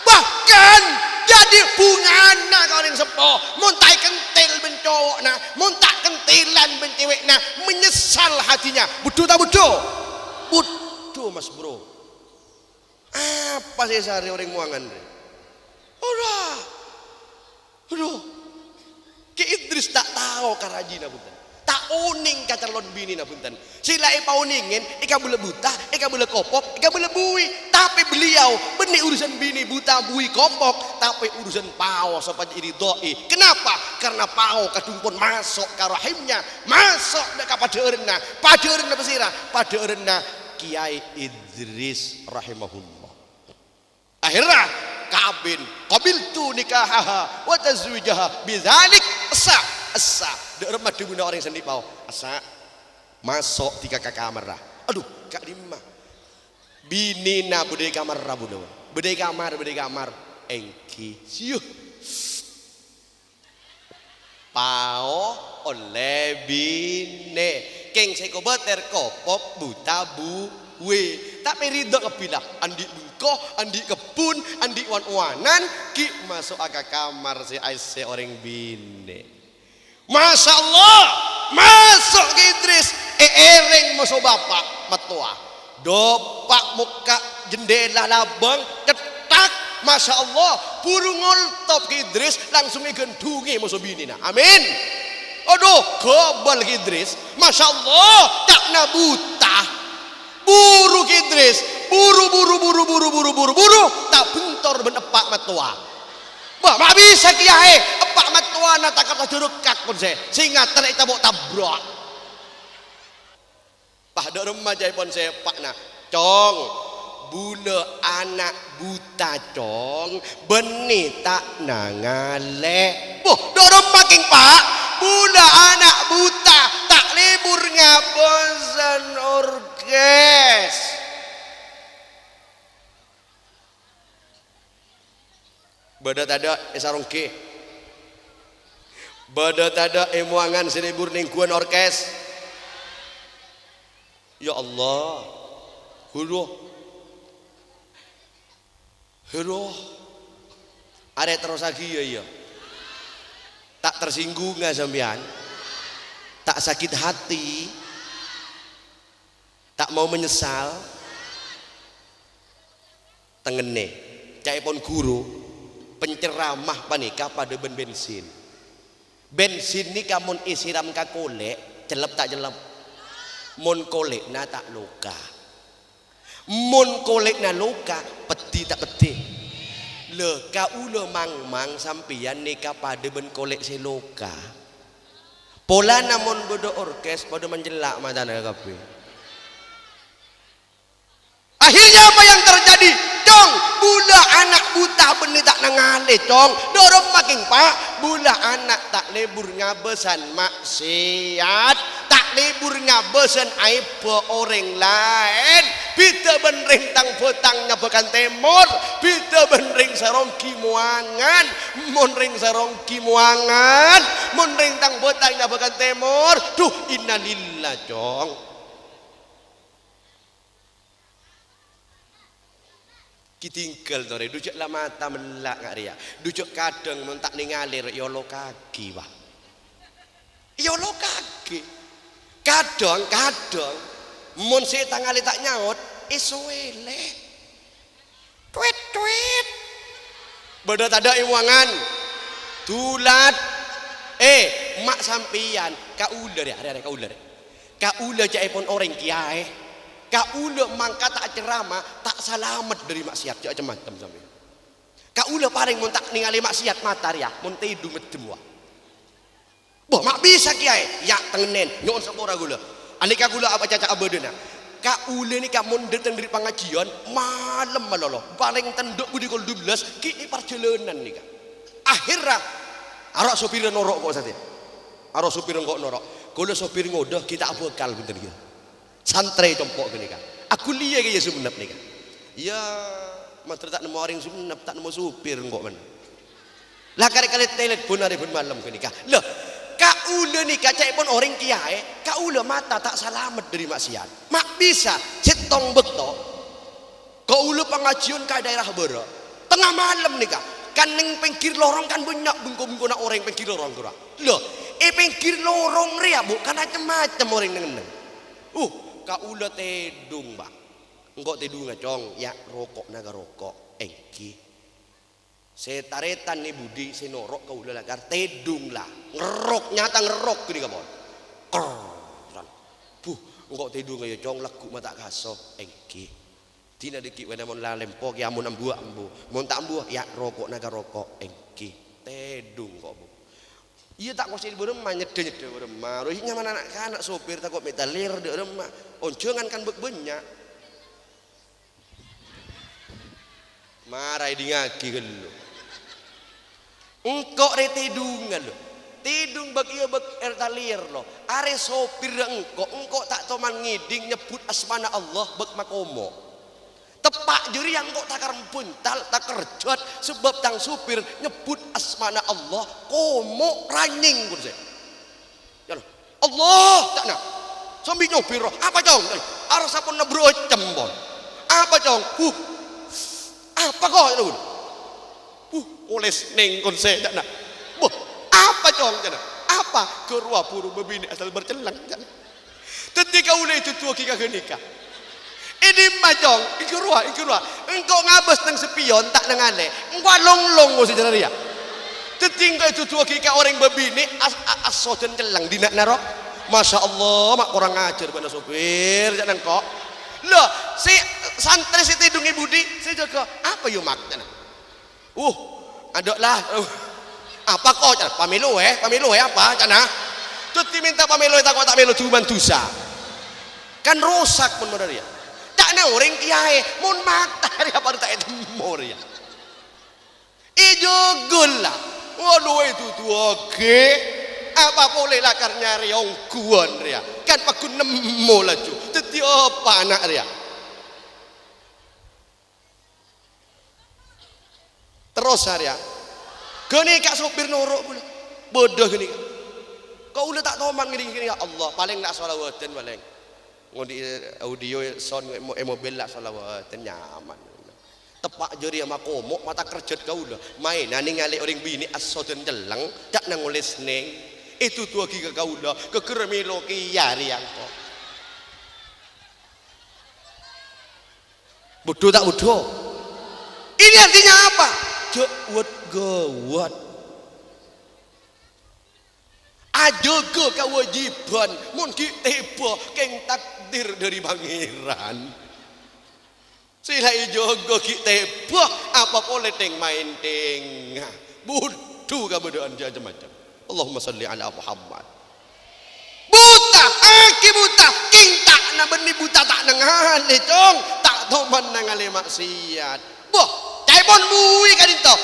bahkan jadi bungana kalian sepo montai kentil bencowok nah montak kentilan bencewek nah menyesal hatinya butuh tak butuh mas bro apa sih sehari orang muangan udah pao karajina punten. Tak uning ka calon bini na punten. Sila ipauningin, ika boleh buta, ika boleh kopok, ika boleh bui. Tapi beliau benih urusan bini buta bui kopok, tapi urusan pao seperti iridoi. Kenapa? Karena pao kadung pun masuk ke rahimnya, masuk ke padeurna besira, padeurna Kiai Idris rahimahullah. Akhirnya kabin qabiltu nikahaha wa tazwijaha bidzalik asa derma dibuna orang sendi pau asa masuk tiga ke kamar. Aduh kak lima bini na bude kamar rabudo bude kamar engki siu pao oleh bine keng seko beter kopok buta buwe tapi ridho kepilah andi bungkoh andi kebun andi wan-wanan ki masuk ke kamar si Aisyah orang bine. Masya Allah masuk ke Idris ereng masuk bapak matua dopak muka jendela labang ketak. Masya Allah burung ngoltop ke Idris langsung igendungi masuk bini nah. Amin. Aduh gobal ke Idris. Masya Allah tak nabuta buru ke Idris buru tak bentor benepak matua. Wah, mak bisa kiai, epak matuana tak kata jurukat pun saya, sehingga tenek tabok tabrak. Pada remaja pun saya pak nah, cong, bula anak buta cong, benih tak nangale. Dorong making pak, bula anak buta tak libur ngabosan orkes. Badat ada esarongke badat ada emuangan selibur ningkuan orkes. Ya Allah huruh ada terus lagi ya tak tersinggung nggak sampean tak sakit hati tak mau menyesal tengene cai pon guru penceramah panika pada bensin ni kamun isiram ka kolek celep tak celep mun kolek na tak luka mun kolek na luka peti tak peti le ka ulo mang sampian nika pada ben kolek si luka pola namun bodo orkes pada menjelak matana kabeh. Akhirnya apa yang terjadi? Cong, bula anak buta benih tak nangale cong. Dorong making pak, bula anak tak lebur ngabesan maksiat, tak lebur ngabesan aib orang lain. Bita benring tang petangnya bekan temor, bita benring sarongki muangan, monring sarongki muangan, monring tang petangnya bekan temor. Duh innalillah cong. Kitinggal tore dujak lah mata melak ngak ria dujak kadang mentak ningalir yolo kaki wah yolo kaki kadang mun setan ngali tak nyaut iswele tweet badat ada iwangan tulat mak sampian kauler ya ada kauler cai pun orang kiai kaulah mangka tak ceramah tak selamat dari maksiat macam-macam sampai kaulah paling mun tak ningali maksiat matar ya mun tidu medem wah mak bisa kiai ya tengenen nyon sapora gula anika gula apa caca abadena kaulah ni kamun datang dari pengajian malam malolo paling tenduk budi kol 12 ki perjalanan nih kak akhirnya arok sopir norok kok saja arok sopir kok norok kalau sopir ngodah kita bekal bener gitu santai compok gini kan aku lihat kayak sumenep nih kan ya mater tak nemu orang sumenep tak nemu supir kok men lah kali-kali telepon hari pun malam gini kan loh kaulah nih kacai pun orang kiai kaulah mata tak selamat dari maksiat mak bisa cetong beto kaulah pengajian ke daerah bera tengah malam nih kan neng pinggir lorong kan banyak bengko-bengko nak orang pinggir lorong kura loh pinggir lorong ria bukan macam-macam orang neng kaulah tedung bang enggak tedung ngacong ya rokok naga rokok engki Setaretan nih budi senorok kau ulah lagar tedung lah ngerok nyata ngerok gini kamu engkau tedung ayo jong laku mata kaso engki tina deki pada mon lalem pok ya mon ambu mon tak ambu ya rokok naga rokok engki tedung kok bu iya tak kosir beremah nyede beremah rohinya mana anak sopir tak kok metalir de beremah oncengan kan banyak marai di ngaki kan lo engkau re tedungan lo tidung bagi ertalir lo are sopir engkau tak toman ngiding nyebut asmana Allah bak makomo tepak juri yang engkau tak buntal tak kerjot sebab tang supir nyebut asmana Allah komo running pun saya ya Allah tak nak sambil nyopir apa jong arah sapun nebro cembon apa jong apa kok itu oles neng kon saya tak nak apa jong tak nak apa kerua puru bebini asal bercelang tak nak ketika ulai itu tua kika kenika ini majong ikirua engkau ngabas nang sepion tak nangane engkau long sejarah dia ketika itu tua kika orang bebini asojan celang di nak narok masya Allah mak kurang ajar pada sopir jangan kok loh si santri si tidung ibu di saya jaga apa yuk mak ada lah apa kok pamilu apa cana tuh minta pamilu tak kok tak melu cuma dosa kan rusak pun benar ya tak na orang kiai mun mata dia pada tak temur ya ijo gula waduh itu tuh oke apa boleh lah karena riong kuan dia kan paku nemu lah cu teti apa anak dia terus dia gini kak sopir norok pula bodoh gini kau udah tak tahu man gini ya Allah paling nak sholawatan paling ngodi audio sound mobil lah sholawatan nyaman tepak jari sama komok mata kerjat kau udah main nani ngali orang bini asotan jelang tak nangulis neng itu tua kika kau udah kekermelo kiyari yang kok bodoh tak bodoh ini artinya apa jawat gawat ajaga kewajiban mungkin tiba keng takdir dari pangeran sila ijogo kita apa boleh teng main teng butuh keberadaan macam-macam Allahumma salli ala Muhammad buta aki buta king tak na benih buta tak nangale cong tak toman nangale maksiat boh caipon bui kan itu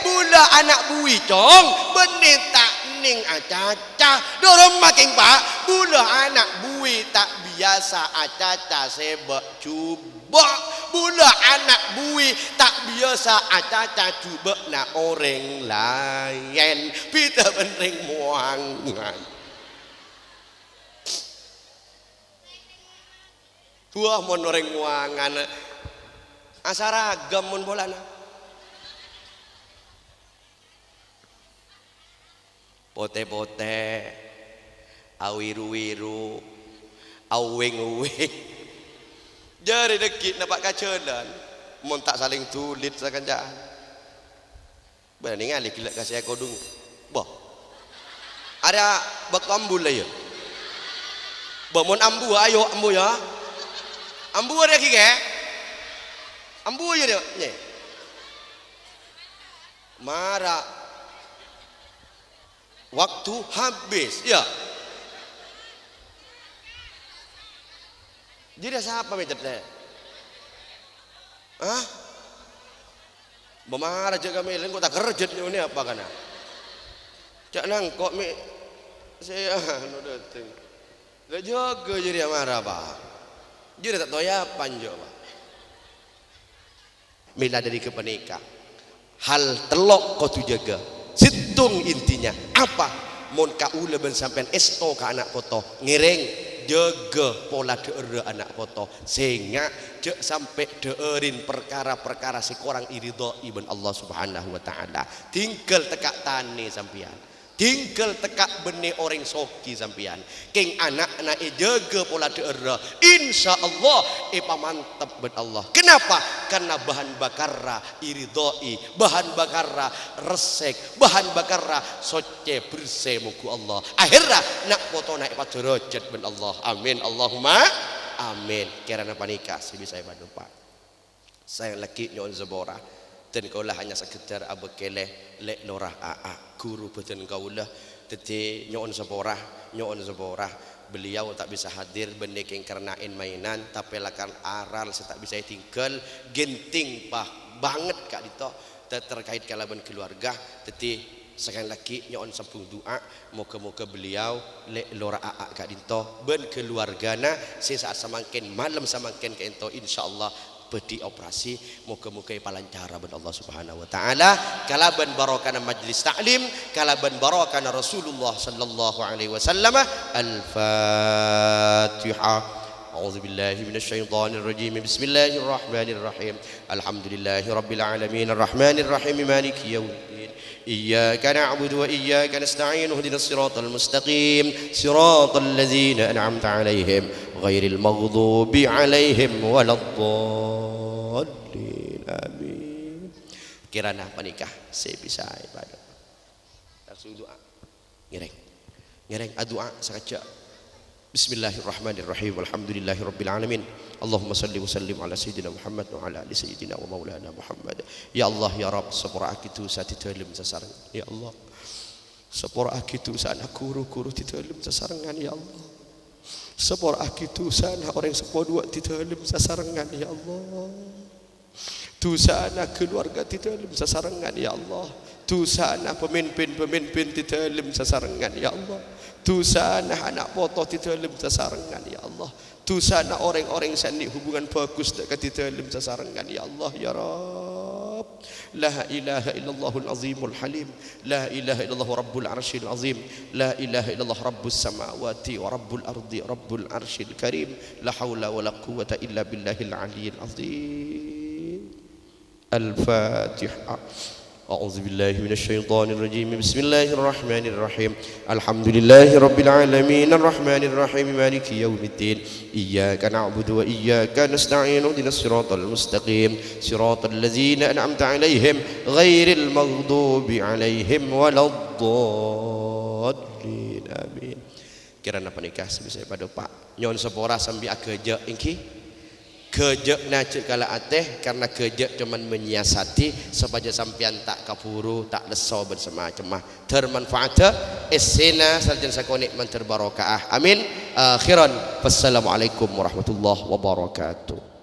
bula anak bui cong benih tak ning acaca dorong making pak bula anak bui tak biasa acaca sebab cuba bula anak bui tak biasa acaca cuba na orang lain pita penting muangan buah mon orang muangan asaragam mon bolana pote-pote awiru-wiru aweng-aweng jari dekit nampak kacelan mon tak saling tulit sakanjaan berani ngali kilak kasih aku dung boh ada bakambul lah ya boh mon ambu ayo ambu ya ambu ada kike ambu ya dia nye marah waktu habis ya jadi siapa meja teh Memarah cak kami lain kok tak kerja ni apa kana cak nang kok mi saya no datang dah jaga jadi marah pak jadi tak tahu ya panjo pak mila dari kepenikah hal telok kau tu jaga situng intinya apa mon kaula ben sampean esto ka anak foto ngiring jaga pola deure anak foto sehingga cek sampai deurin perkara-perkara si korang iridho ibn Allah subhanahu wa ta'ala tinggal tekak tani sampian tinggal tekak benih orang soki sampian keng anak-anak jaga pola daerah insyaallah mantap bet Allah. Kenapa? Karena bahan bakarra iridoi, bahan bakarra resek, bahan bakarra soce bersih muku Allah. Akhirnya nak foto naik derajat ben Allah. Amin Allahumma amin. Kirana panika si bisa padu Pak. Saya laki nyon zabora dan kaulah hanya sekedar abekele lek lorah aa guru beten kaulah tete nyon zabora beliau tak bisa hadir beneking karenain mainan tapi lakan aral saya tak bisa tinggal genting pah banget kak dito terkait kalaban keluarga tete sekali lagi nyon sampung doa moga-moga beliau lek lora aa kak dito ben keluargana saat samangken malam samangken ke ento insyaallah bedi operasi moga-moga palancara ben Allah Subhanahu wa taala kalaban barokana majlis taklim kalaban barokana Rasulullah sallallahu alaihi wasallam al-Fatihah. أعوذ بالله من الشيطان الرجيم بسم الله الرحمن الرحيم الحمد لله رب العالمين الرحمن الرحيم مالك يوم الدين إياك نعبد وإياك نستعين اهدنا الصراط المستقيم صراط الذين أنعمت عليهم غير المغضوب عليهم ولا الضالين آمين. Kirana panikah saya bisa ibadah langsung doa ngereng doa sakaja. Bismillahirrahmanirrahim. Alhamdulillahirabbil alamin. Allahumma salli wa sallim ala sayyidina Muhammad wa ala ali sayyidina wa maulana Muhammad. Ya Allah ya Rabb sepora akitu sa titelim sasaran. Ya Allah. Sepora akitu sa anak kuru-kuru titelim sasarangan ya Allah. Sepora akitu sa anak orang sepodua titelim sasarangan ya Allah. Tu sa anak keluarga titelim sasarangan ya Allah. Tu sa anak pemimpin titelim sasarangan ya Allah. Tu sana anak foto di dalam sasarangan ya Allah. Tu sana orang-orang sani hubungan bagus dekat di dalam sasarangan ya Allah ya Rabb. La ilaha illallahul azimul halim. La ilaha illallah rabbul arsyil azim. La ilaha illallah rabbus samawati wa rabbul ardi rabbul arsyil karim. La hawla wa la quwwata illa billahil aliyyil azim. Al-Fatihah. أعوذ بالله من الشيطان الرجيم بسم الله الرحمن الرحيم الحمد لله رب العالمين الرحمن الرحيم مالك يوم الدين إياك نعبد وإياك نستعين اهدنا الصراط المستقيم صراط الذين أنعمت عليهم غير المغضوب عليهم ولا الضالين آمين. Kirana panikah sebisa pada Pak nyon sepora sambil kerja ingki kejek nacik kala ateh karena kejek cuman menyiasati supaya sampian tak kapuru tak leso bersama cemah termanfaat esena sarjan sakonik man terbarokah amin akhiran wassalamualaikum warahmatullahi wabarakatuh.